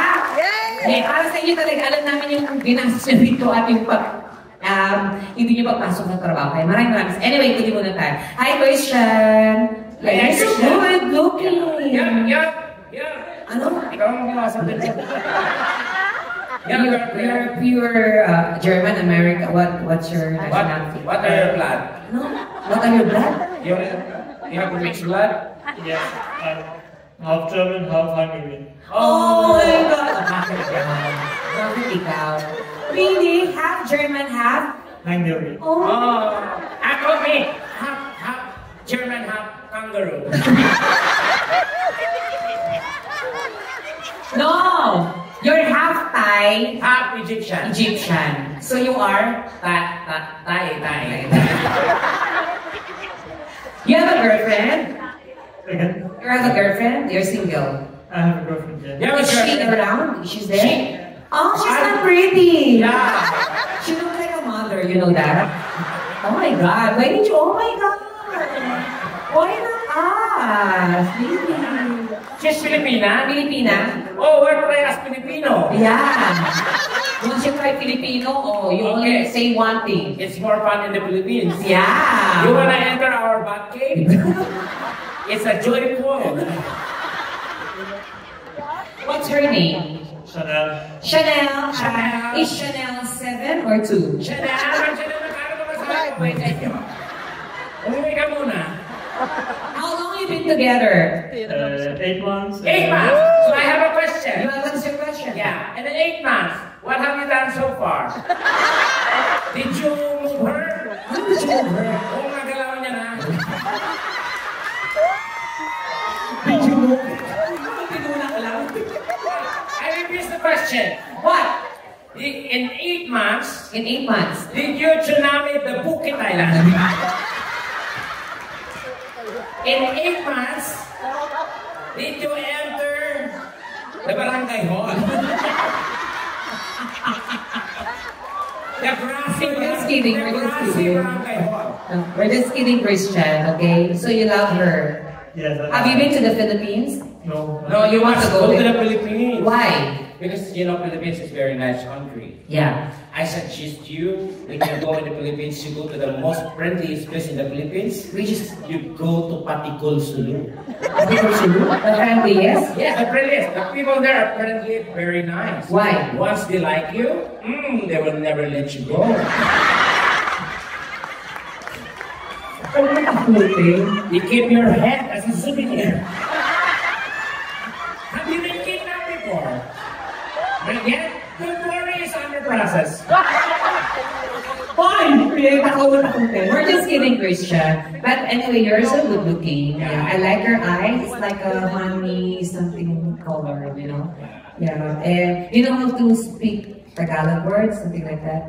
A: Eh, para sa inyo talaga, alam namin yung ginastos niya dito at yung hindi niyo pagpasok ng trabaho. Kaya maraming. Anyway, tuloy muna tayo. Hi, Christian! You're so good looking!
B: Yeah.
A: Ano?
B: Ikaw ang pumasok dito.
A: You're pure German, American. What's your nationality?
B: What are your blood?
A: No? What are your blood?
B: You have mixed blood?
D: Yes, I'm half German, half Hungarian.
A: Oh my God! Bakit ikaw? Really? Half German, half?
D: Hungarian.
A: Oh.
B: Ako me, half German, half kangaroo.
A: No! You're half Thai,
B: Half Egyptian.
A: Egyptian. So you are?
B: Thai.
A: You have a girlfriend?
D: Again,
A: You have a girlfriend? You're single.
D: I have a girlfriend, yes.
B: Yeah,
A: Is she
B: girlfriend.
A: around? She's there? Oh, she's not pretty.
B: Yeah.
A: She looks like a mother, you know that? Oh my God, why did you? Oh my God. Why not us? Really?
B: She's Filipina?
A: Filipina?
B: Oh, we're as Filipino.
A: Yeah. Once you try Filipino, you only
B: Okay.
A: say one thing.
B: It's more fun in the Philippines.
A: Yeah.
B: You wanna enter our bat cave? It's a joyful.
A: What's her name?
D: Chanel.
A: Chanel.
B: Chanel.
A: Is Chanel 7 or 2?
B: Chanel, nakano naman sa akin. Wait, thank you. Umuwi ka muna.
A: How long have you been together?
D: 8 months.
B: 8 months. So I have a
A: You
B: question.
A: have answer question.
B: Yeah, in the 8 months, what have you done so far? Did you move her?
A: Ano ba siya?
B: Oo, nagalaw niya na.
A: Did you move? Pinulang lang.
B: I repeat the question.
A: What?
B: In 8 months,
A: In 8 months.
B: did you tsunami the Bukit Island? In 8 months, did you enter the barangay hall? The grassy
A: We're just kidding,
B: the
A: we're just
B: grassy
A: kidding.
B: barangay hall.
A: No, we're just kidding, Christian, okay? So you love her.
D: Yes,
A: Have you been to the Philippines?
D: No.
B: No, you must
A: go
B: go to
A: there.
B: the Philippines.
A: Why?
B: Because, you know, Philippines is a very nice country.
A: Yeah.
B: I suggest you, when you go in the Philippines, you go to the most friendliest place in the Philippines.
A: Which is
B: You go to Paticol, Sulu.
A: the family, yes?
B: Yes, the friendliest. The people there are friendly, very nice.
A: Why?
B: Once they like you, they will never let you go.
A: Ano nakaputi?
B: You keep your head as a souvenir. Have you been kidnapped before? Not yet? Don't worry, it's under process.
A: Fine! Create ako na content. We're just kidding, Christian. But anyway, you're so good looking. Yeah, I like your eyes. It's like a honey something color, you know? Yeah. And you know how to speak Tagalog words, something like that?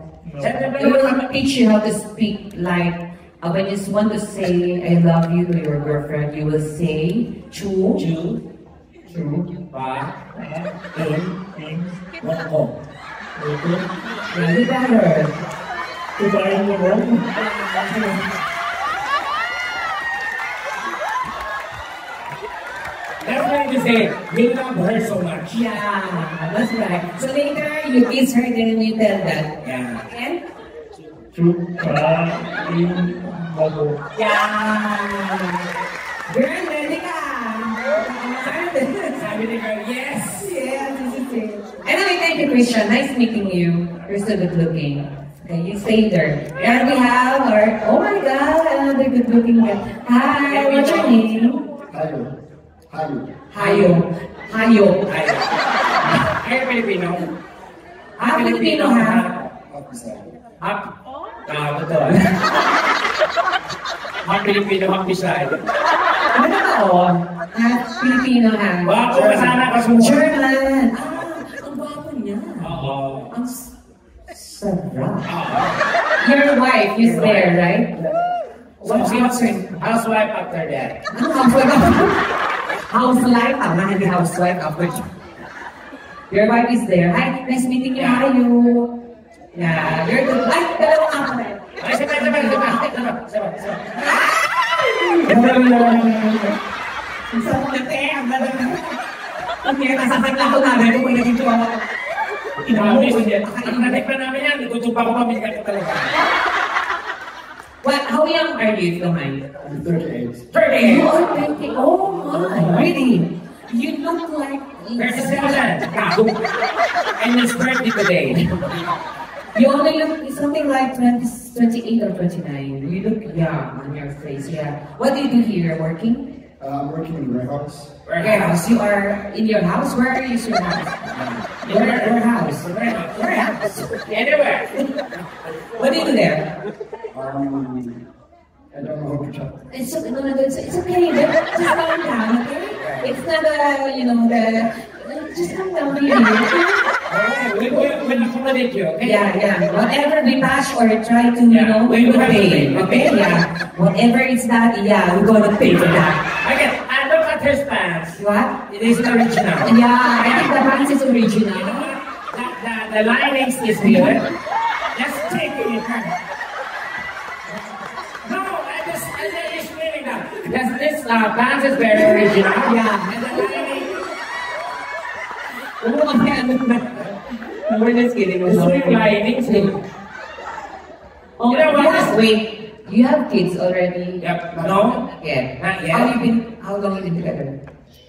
A: We will teach you how to speak like when you want to say I love you to your girlfriend, you will say chu,
B: Chu,
A: chu,
B: pa,
D: In.
B: wako.
A: yeah, you better.
D: Tubayan mo ron.
B: That's why you say, you love her so much.
A: Yeah, that's right. So later you kiss her, then you tell that.
B: Yeah.
A: And
D: Tubayan mo.
A: yeah. Girl, ready ka?
B: Sabi ni girl, yes.
A: Yes, this is it. Anyway, thank you, Christian. Nice meeting you. You're so good looking. Okay, you stay there. And we have our, oh my God, another good looking guy. Hi, what's your name?
B: Hello.
A: Hayop. Hayop.
B: Ay, Pilipino.
A: Filipino ha?
B: Hap. Totoo. Hap Pilipino, hap Bisaya.
A: Ano na taon? Filipino ha?
B: Bako ka sana kasunod.
A: German. Ang bago niya.
B: Oo.
A: Ang sarap. Your wife is there, right?
B: So, housewife after that.
A: Ano housewife? Housewife, hindi housewife after. Your wife is there. Hi, nice meeting you. How are you? Yeah, you're good. Ay, dalawa nga pa rin.
B: Ay, sabay.
A: Ang sarap na te. Ang kaya nasasagla ko namin kung may naging tuwa.
B: Nanik pa namin yan. Ikutupa ko pamigat ko talaga.
A: What? How young are you, if you don't mind?
D: I'm 38.
B: 30!
A: You are 20. Oh my. Really? You look like...
B: 37! And it's 30 today.
A: You only look something like 28 or 29. You look young on your face, yeah. What do you do here? Working?
D: I'm working in the warehouse.
A: Warehouse. You are in your house? Where is your house? Your house. Warehouse.
B: Anywhere.
A: What do you do there?
D: I don't know how to chat.
A: It's okay. No, it's okay. Just calm down, okay? It's not just calm down, really.
B: We'll accommodate you, okay?
A: Yeah. Whatever we bash or try to, we will pay. Okay? Yeah. Whatever it's that, yeah, we're gonna pay for that.
B: Okay, and look at his pants.
A: What?
B: It is original.
A: Yeah, I think the pants is original.
B: The linings is good. Just take it. No, I just meaning that. This pants is very original.
A: Yeah.
B: And the lining.
A: We're just kidding.
B: It's really linings.
A: Oh,
B: You know what?
A: yes, wait. You have kids already?
B: Yep. No?
A: Yeah.
B: Not yet.
A: How long you been together?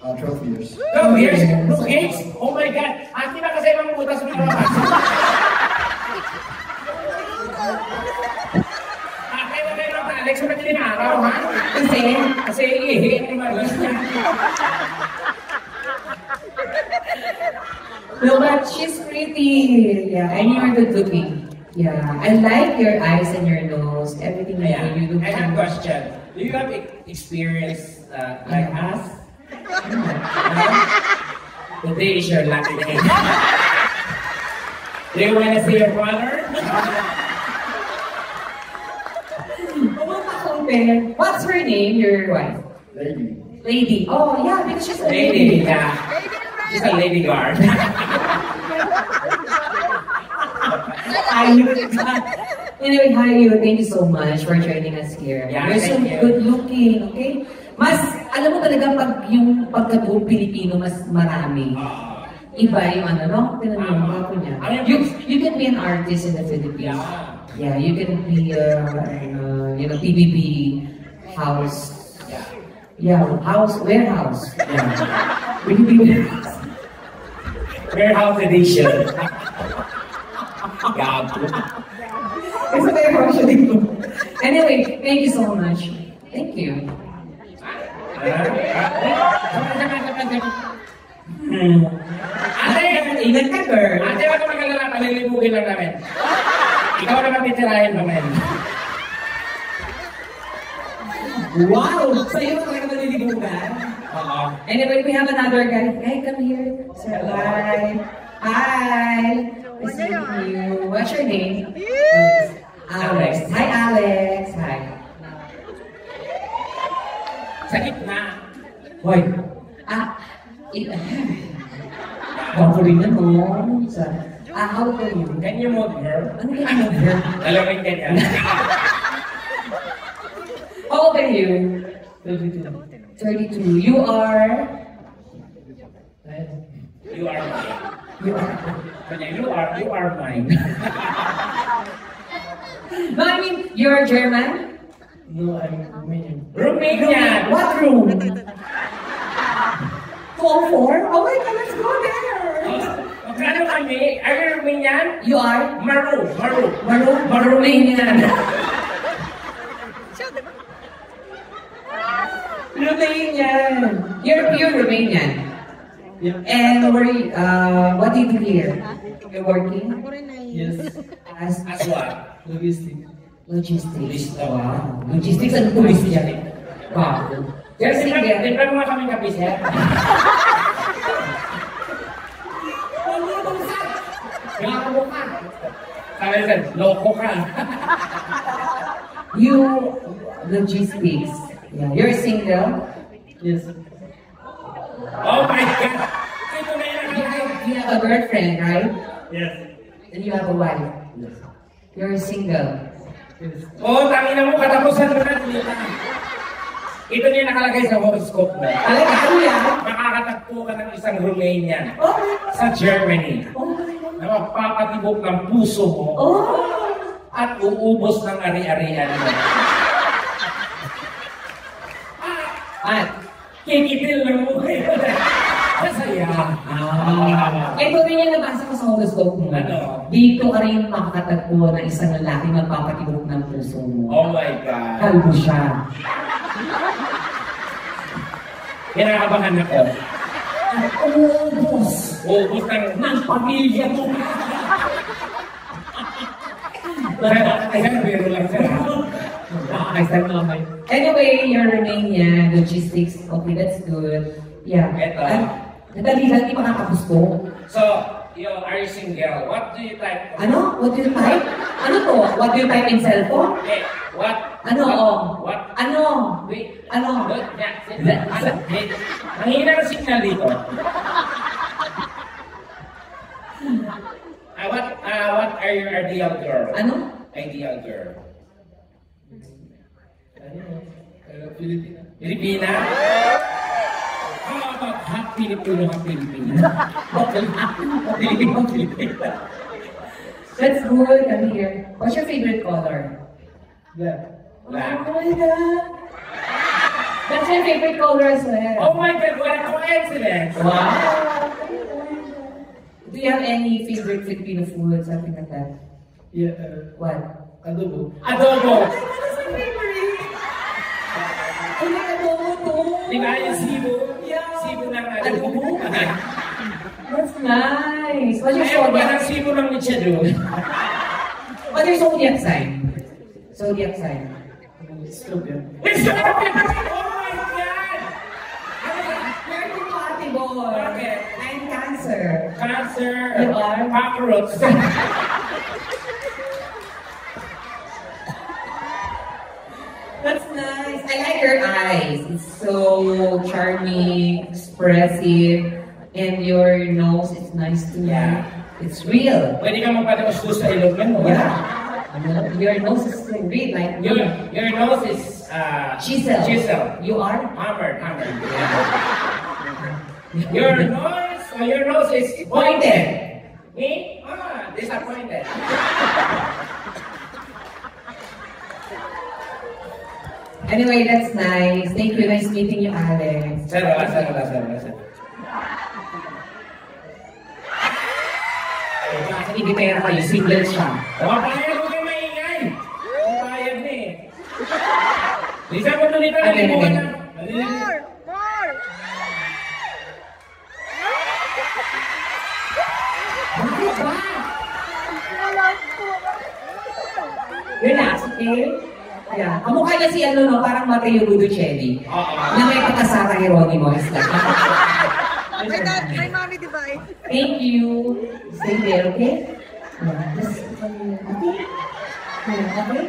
D: 12 years.
B: 2 years? 2 kids? Oh my God! Akin na kasi ibang butas mo yung labas. Kaya na Alex, sa matiling araw, ha? Kasi ihihin ni Marlos niya.
A: No, but she's pretty. Yeah, and you're good looking. Yeah, I like your eyes and your nose. Everything you look.
B: I have a question. Do you have experience like us? Today is your lucky day. Do you want to see your brother?
A: What's her name, your wife? Lady. Oh, yeah, because she's a lady.
B: Yeah. She's a lady guard.
A: Anyway, hi you. Thank you so much for joining us here.
B: Yeah,
A: You're so
B: thank you.
A: good looking, okay? Alam mo talaga yung pagka-buong Pilipino, mas marami. Iba yung Tinan mo yung bago niya. You can be an artist in the Philippines. Yeah, you can be, PBB house. Yeah, warehouse. Yeah. PBB warehouse.
B: Warehouse edition. Gago.
A: It's a warehouse edition. Anyway, thank you so much. Thank you.
B: Ate,
A: Ingat ka, girl.
B: ate, wag ka mag-alala, palilibugin lang namin. Ikaw naman titirahin namin.
A: Wow! Sa'yo mo talaga malilibugan?
B: Oo.
A: Anyway, we have another guy. Hey, come here. Say hi. Hi. Nice meeting you. What's your name? Alex. Hi, Alex. Hi.
B: Sa gitna.
A: Hoy. Bako rin na no. How old are you?
B: Can you move her?
A: Ano ka mo here?
B: Dalawang ganyan.
A: How old are you? 32. 32. You are?
B: You are mine.
A: You are?
B: Kanya, you are mine.
A: No, I mean, you're German?
D: No, I'm Romanian.
B: Romanian.
A: What room? 204? Oh my God, let's go there!
B: Magkano kami? Are you Romanian?
A: You are?
B: Maru.
A: Romanian. Romanian. You're pure Romanian.
D: Yeah.
A: And what do you do here? You're working
D: Yes.
A: as
B: As what?
D: Logistic.
A: logistics. Wow. Logistics and tourism. Wow. You're single.
B: Timpla mo nga kami kape, sir. Kailangan mo ka. Sabi sir, loko ka.
A: You logistics. Yeah. You're single.
D: Yes.
B: Oh my God! Ito na yung
A: You have a girlfriend, right?
B: Yes.
A: And you have a wife. You're single.
D: Yes.
B: Oh, tangina mo, katapusan mo na. Ito na yung nakalagay sa horoscope mo.
A: Talaga, ano yan?
B: Makakatagpo ka ng isang Romanian
A: Oh,
B: sa Germany
A: oh,
B: na magpapatibok ng puso mo
A: oh.
B: at uubos ng ari-arian mo.
A: At,
B: Kikitil ng mukha. Masaya.
A: ito rin yung nabasa ko sa horoscope mo.
B: Ano?
A: Dito ka rin makakatagpo ng isang lalaki magpapatibok ng puso mo.
B: Oh my God.
A: Kalbo siya.
B: Kinakabahan ako.
A: At uubos
B: Uubos
A: ng pamilya mo.
B: Ayan, pero lang siya.
A: Anyway, you're Romanian, logistics, okay, that's good. Yeah.
B: Eto.
A: Nadali-dali makakapos ko.
B: So, are you single? What do you type?
A: Ano? What do you type? Ano to? What do you type in cellphone?
B: Eh, what?
A: Ano?
B: What?
A: Ano?
B: Wait.
A: Ano?
B: What? Ano? Wait. Ang hina ng signal dito. What are your ideal girl?
A: Ano?
B: Ideal girl.
D: Filipina.
B: Pilipina? How about half Filipino, half Filipina? Filipina.
A: That's good. Come here. What's your favorite color?
D: Black.
B: Black.
A: Oh my God. That's my favorite color as well.
B: Oh my God, what a coincidence!
A: Wow. Do you have any favorite Filipino food? Something like that?
D: Yeah.
A: What?
D: Adobo.
B: Adobo!
A: That's my favorite. I like adobo too.
B: Di ba yung Cebu?
A: Yeah.
B: Cebu ng
A: Adobo? That's nice. What's your
B: Ayaw ba
A: zodiac?
B: ng Cebu ng Nietzsche doon?
A: What's your zodiac sign? Zodiac sign.
D: Scorpion.
B: It's Scorpio! Oh my God!
A: You're compatible.
B: Bakit?
A: I'm Cancer.
B: Cancer!
A: You are?
B: Cockroach!
A: That's nice. I like your eyes. It's so charming, expressive, and your nose is nice too.
B: Yeah.
A: It's real.
B: Pwede ka magpataos sa ilog mo.
A: Yeah. Your nose is so real, like
B: Your nose is
A: chisel.
B: Chisel.
A: You are?
B: Hammer. Your nose is
A: Pointed.
B: Me? Disappointed.
A: Anyway, that's nice. Thank you. Nice meeting you, Alex.
B: Sir.
A: Kasi hindi pera kayo. Single siya.
B: Papayag mo kayo maingay. Papayag na eh. Lisa, kung tulita na
A: Okay,
B: libo ka
A: okay.
B: na.
C: More! More!
A: Bakit ba?
C: Alam ko.
A: Relax, okay? Yeah. Kamukha niya si ano, no? Parang Matteo Guidocelli.
B: Oo.
A: Na may pagkasara Geronimo. Is like,
C: My dad, my mommy divide.
A: thank you. Stay there, okay? Yeah. Just, okay? Yeah, okay?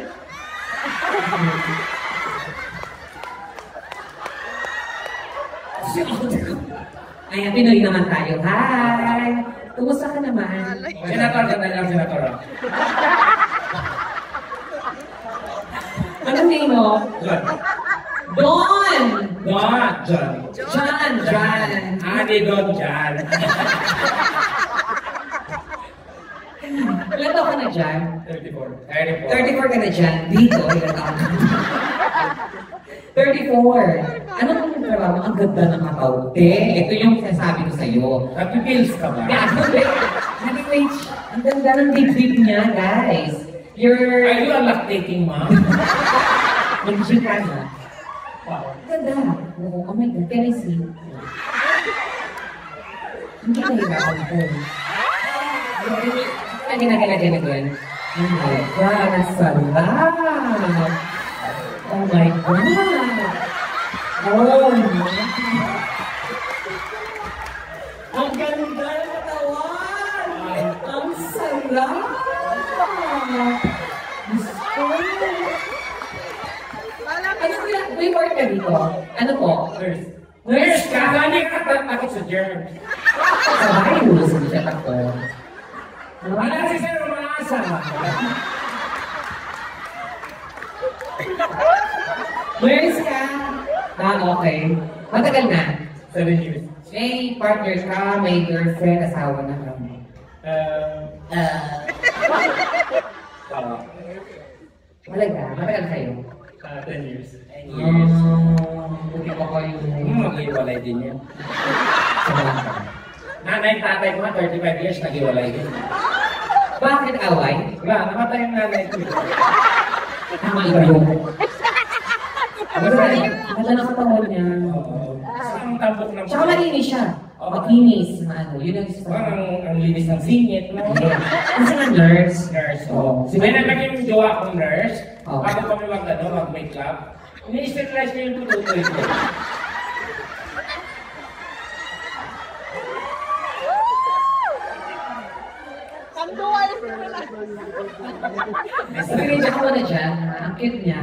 A: Ayan, Pinoy naman tayo. Hi! Kumusta ka naman?
B: Senator, ganda lang, Senator.
A: Anong name mo?
B: John.
A: Don!
B: John.
A: John.
B: Adi Don John.
A: Ilan taon ka na dyan?
B: 34.
A: 34 ka na dyan. Dito, ilan taon ka na? 34. Ano ang trabaho? Ang ganda ng mataute. Ito yung sinasabi ko sa'yo.
B: Nagpipills ka ba?
A: Anyway, ang ganda ng dibdib niya, guys.
B: Are you a lactating mom?
A: Mag-gym ka na. Ganda. Oo, oh my God, can I see? Hindi na hirapan ko. Again. Oh my God, ang sarap! Oh my God! Oh my! Ang ganda ng katawan! Ang sarap! Gusto! Ano kaya? May work ka dito? Ano po?
B: Nurse. Nurse ka? Hindi ka takot sa germ.
A: Sa virus, hindi siya takot.
B: Wala si Sir Romasa.
A: Nurse ka? Okay. Matagal na?
B: 7 years.
A: May partner ka, may girlfriend, asawa na ka mo. Malaga, matagal kayo?
B: 10 years.
A: Buti ko kayo.
B: Mag-iwalay din yan.
A: Salamat.
B: Nanay, tatay ko nga, 35 years, nag-iwalay din.
A: Bakit away?
B: Wala, namatay yung nanay ko.
A: Tama iba yun. Ganda na katawan niya.
B: Ang tambok ng...
A: Tsaka malinis siya. Makinis. Yun ang gusto.
B: Parang ang linis ng singit.
A: Kasi nga nurse.
B: Nurse, oo. May naging jowa kong nurse.
A: Oo.
B: Bago kami mag-make up. Ini-sterilize ko yung tututo ito.
A: Sige, ako na dyan. Ang cute niya.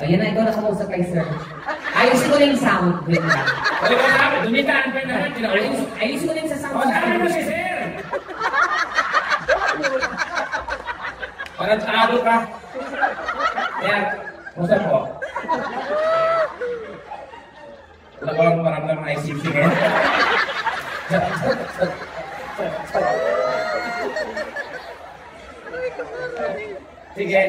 A: Ayan na, ikaw nakamusap kay sir. Ayusin ko na yung sound. Wait na.
B: Wala ka sabi, dumitaan pa naman.
A: Ayusin ko na yung sa sound.
B: Sabi mo si Sir! Parang talo ka. Yan, musta po? Wala ba akong maramdam ng ICC ngayon? Sige.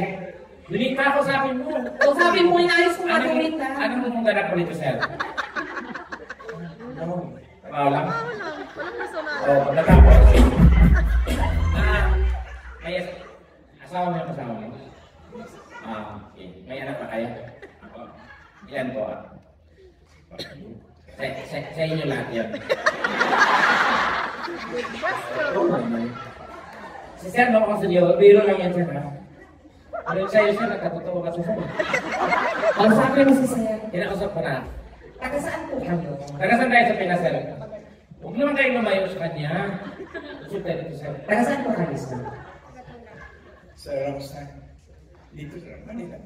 B: Dunita ako sa akin mo.
A: O sabi mo, inayos ko nga dumita.
B: Ano mong ganap ko dito, Sir? Trabaho lang?
C: Walang personal.
B: Oo, natapos. May asawa mo yung kasama mo? Okay. May anak pa kaya? Ilan po? Sa inyo lahat yun. Si Sir, no, kasi biro lang yan, Sir. Ano sa'yo, Sir? Nagkatotoo ka sa Sir.
A: Ang sabi mo si sir.
B: Kinakausap ko na.
A: Taga saan po kayo?
B: Taga-saan tayo sa Pinas, Sir? Huwag naman kayo lumayo sa kanya. Gusto tayo dito, Sir.
A: Taga saan po kayo, sir?
D: Sa Ramstein. Dito sa Manila.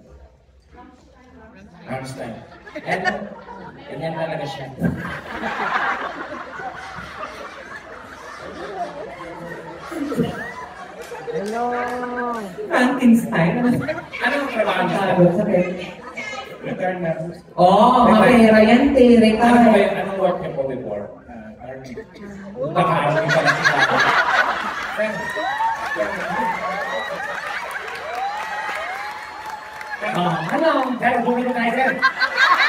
B: Ramstein. Ganyan talaga siya.
A: Frankenstein?
B: Anong trabaho niya?
D: Retired nurse.
A: Oh, mapera yan, tere ka.
B: Ano ba yung anong work niya po before?
D: Army.
B: Naka-army pa lang siya.
A: Ano?
B: Sir, bumili tayo, Sir.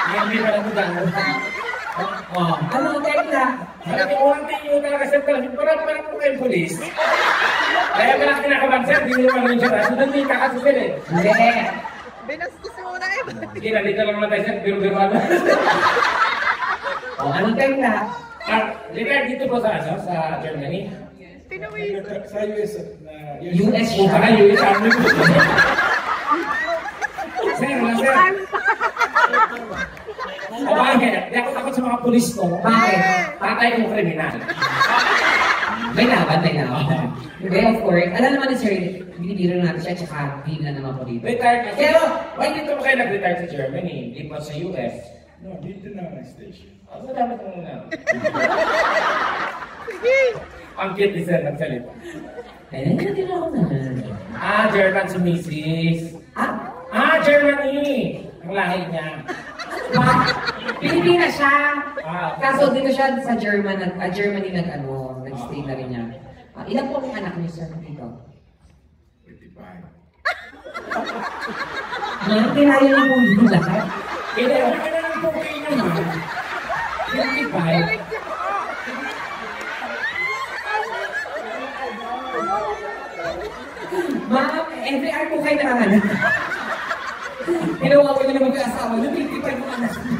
B: Hindi pa lang ito dahil.
A: Ano, tekla?
B: Malaki ulang tingin talaga, Sir. Parang po kayong polis. Kaya pala kinakaban, Sir. Hindi mo naman yung siya. Sunod niyo kasi, Sir, eh.
A: Hindi.
C: Binastos mo na eh.
B: Sige, nandito lang naman tayo, Sir. Biro-biroan.
A: Ano, tekla?
B: Retired dito po sa Germany.
C: Pinuwi.
D: Sa US.
A: US
B: O baka US Army po. Sir, wala, Sir. O bakit? Di ako takot sa mga pulis ko.
A: Bakit?
B: Patay kong kriminal.
A: May laban. Hindi, of course. Alam naman ni sir, binibiro natin siya, tsaka hindi na naman po dito.
B: Retired ka. Pero, why dito mo kayo nag-retire sa Germany? Di ba sa US?
D: No, dito na ang station.
B: Ano dapat mo muna?
C: Sige.
B: Ang cute ni Sir nagsalita.
A: Ay, nagkatira ako na.
B: German si Mrs. Germany! Ang lahi niya.
A: Pilipina siya. Kaso
B: Ah.
A: dito siya sa Germany nag-stay na rin niya. Ilan po ang anak niyo, sir, dito?
D: 35.
A: Tinayo niyo po yung lahat.
B: Kailangan ka na ng pokey naman. 55.
A: Ma'am, every hour po kayo nanganganak. Ginawa ko yun naman yung asawa niyo, 55 yung anak niyo.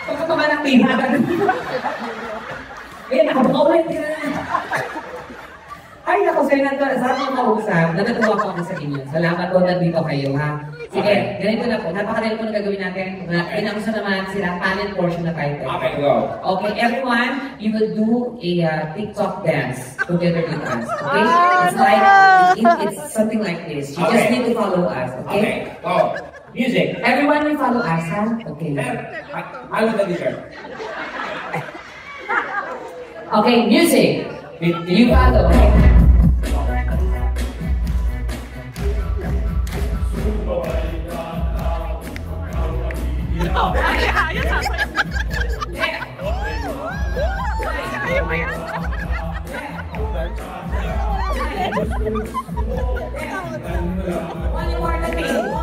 A: Pagkatama ng tingin, ayan, nakabukaw na yung tingin. Ay, naku, sir, sarap mong kausap. Natutuwa po ako sa inyo. Salamat po, nandito kayo, ha? Sige, ganito na po. Napakadali po na gagawin natin. Pinausa naman sila, talent portion na tayo.
B: Okay, go.
A: Okay, everyone, you will do a TikTok dance together with us. Okay? It's like, it's something like this. You just need to follow us, okay?
B: Okay, go. Music.
A: Everyone will follow us, ha? Okay.
B: Halo the leader.
A: Okay, music. You follow, okay?
C: Kaya ba yan?
A: One more than me. 1, 2,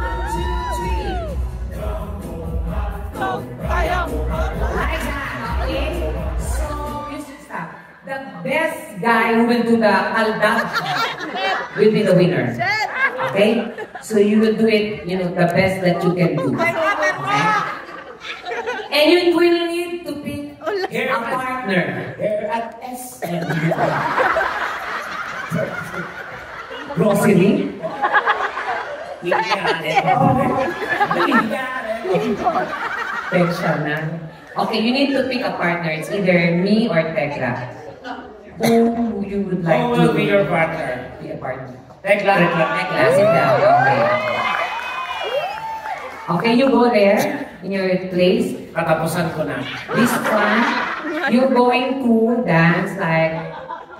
A: 3.
C: Kaya.
A: Like that, okay? So, music stop. The best guy who will do the aldab will be the winner. Okay? So you will do it, you know, the best that you can do. Okay? And you will need to pick a partner.
B: Here at SM.
A: Grocery? Tekla na. Okay, you need to pick a partner. It's either me or Tekla. Who you would like
B: Who
A: to
B: will be your partner?
A: be a partner?
B: Tekla.
A: Tekla, sit down. Okay. Okay, you go there in your place.
B: Katapusan ko na.
A: This one, you're going to dance like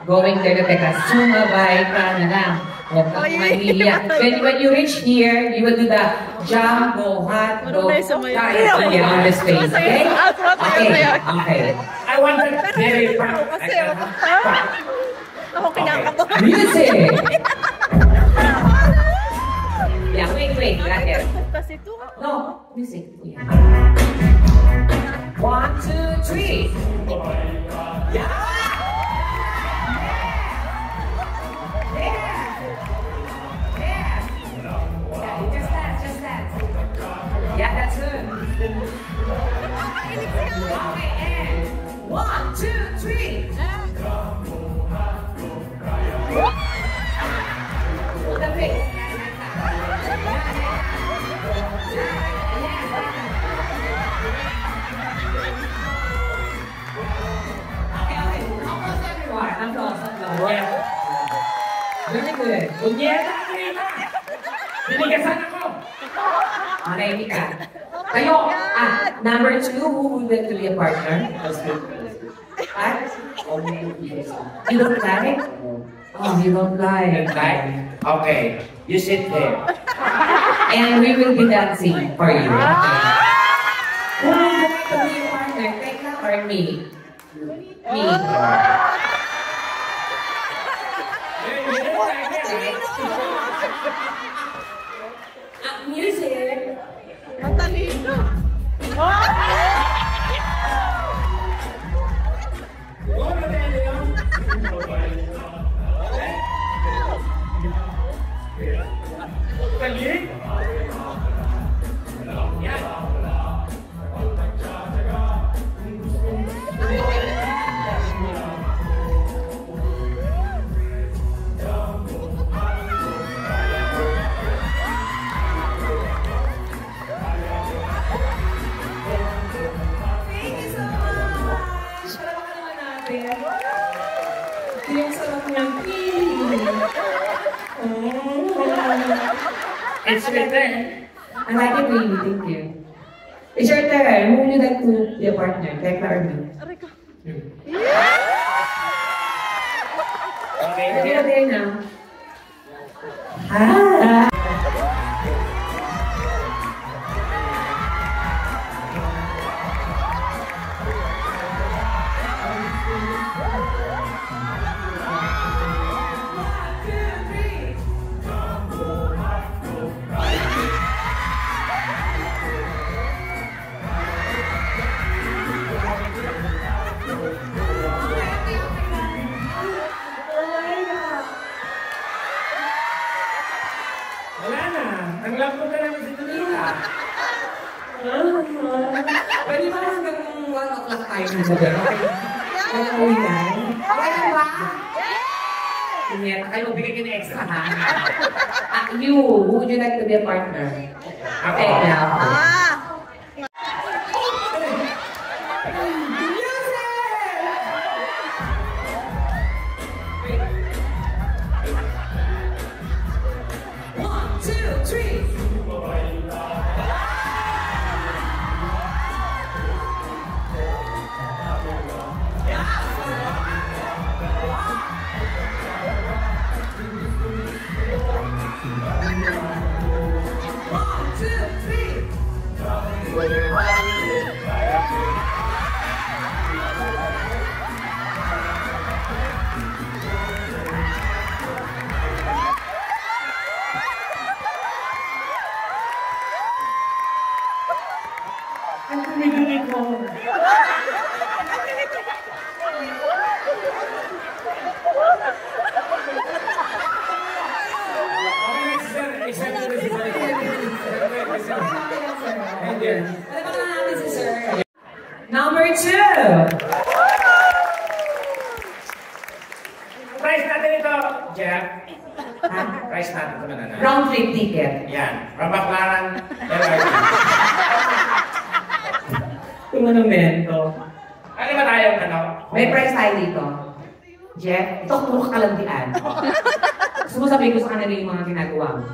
A: going there to Tekla. Sumabay ka na lang. Huwag kang mahiya. When you reach here, you will do the jumbo, hot dog, kaya on the space. Okay? Okay. Okay.
B: I want that very fun.
C: Kasi ako kinakabo.
A: Music! Yeah, wait. Gracias.
C: Kasi ito.
A: No, music. 1, 2, 3. Yeah! Yeah, that's good. Okay, and 1, 2, 3. The face. Okay. Almost everyone. Applause. Very good.
B: Punyeta, Rina! Binigasan ako!
A: Okay, Mika. Kayo, number 2, who would like to be a partner? You don't like? Oh, you don't like.
B: Like? Okay. You sit there.
A: And we will be dancing for you. Who would like to be a partner? Tekla or me? Me. Music.
C: Matalino.
B: Galing! It's your turn.
A: I like it really, thank you. It's your turn. Who would you like to be a partner? Tekla or me?
C: Aray ko.
B: Okay,
A: You're there now. Ah!
B: Wala na. Ang lambot na naman si Donita.
A: Pwede ba hanggang 1 o'clock tayo na sa gabi? Okay lang ba? Sige, kayo bigyan kayo ng extra ha? You, who would you like to be a partner? Okay, now. Number 2.
B: Price natin ito, Jeff. Price natin ito na.
A: Round trip ticket.
B: Yan. From Baclaran, LRT.
A: Monumento.
B: Ano ba tayo, ano?
A: May price tayo dito. Jeff, ito puro kalandian. Gusto mo sabihin ko sa kanila yung mga ginagawa mo.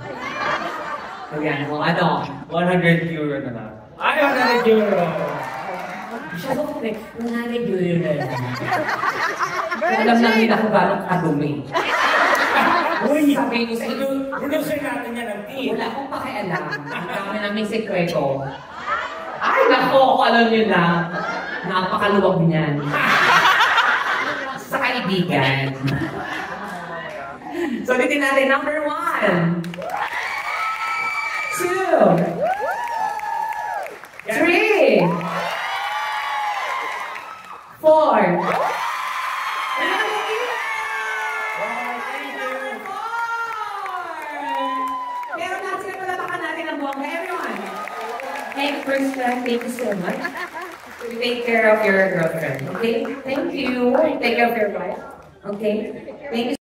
A: Ayan, o ano?
B: 100 euro na lang. Ay, 100 euro!
A: Siya ko kung 100 euro na lang. Alam lang nila kung gano'ng kadumi.
B: Uy!
A: Sabihin ko sa inyo,
B: Producer natin yan ang team.
A: wala akong pakialam. Ang dami namin sekreto. Ay, nako, alam nyo na. Napakaluwag niyan. Sa kaibigan. So, ulitin natin, number 1. 2. 3. 4. Pero natin na palapakan natin ang buwang na everyone. Thank you so much. Take care of your girlfriend, okay? Thank you. Take care of your wife, okay? Thank you.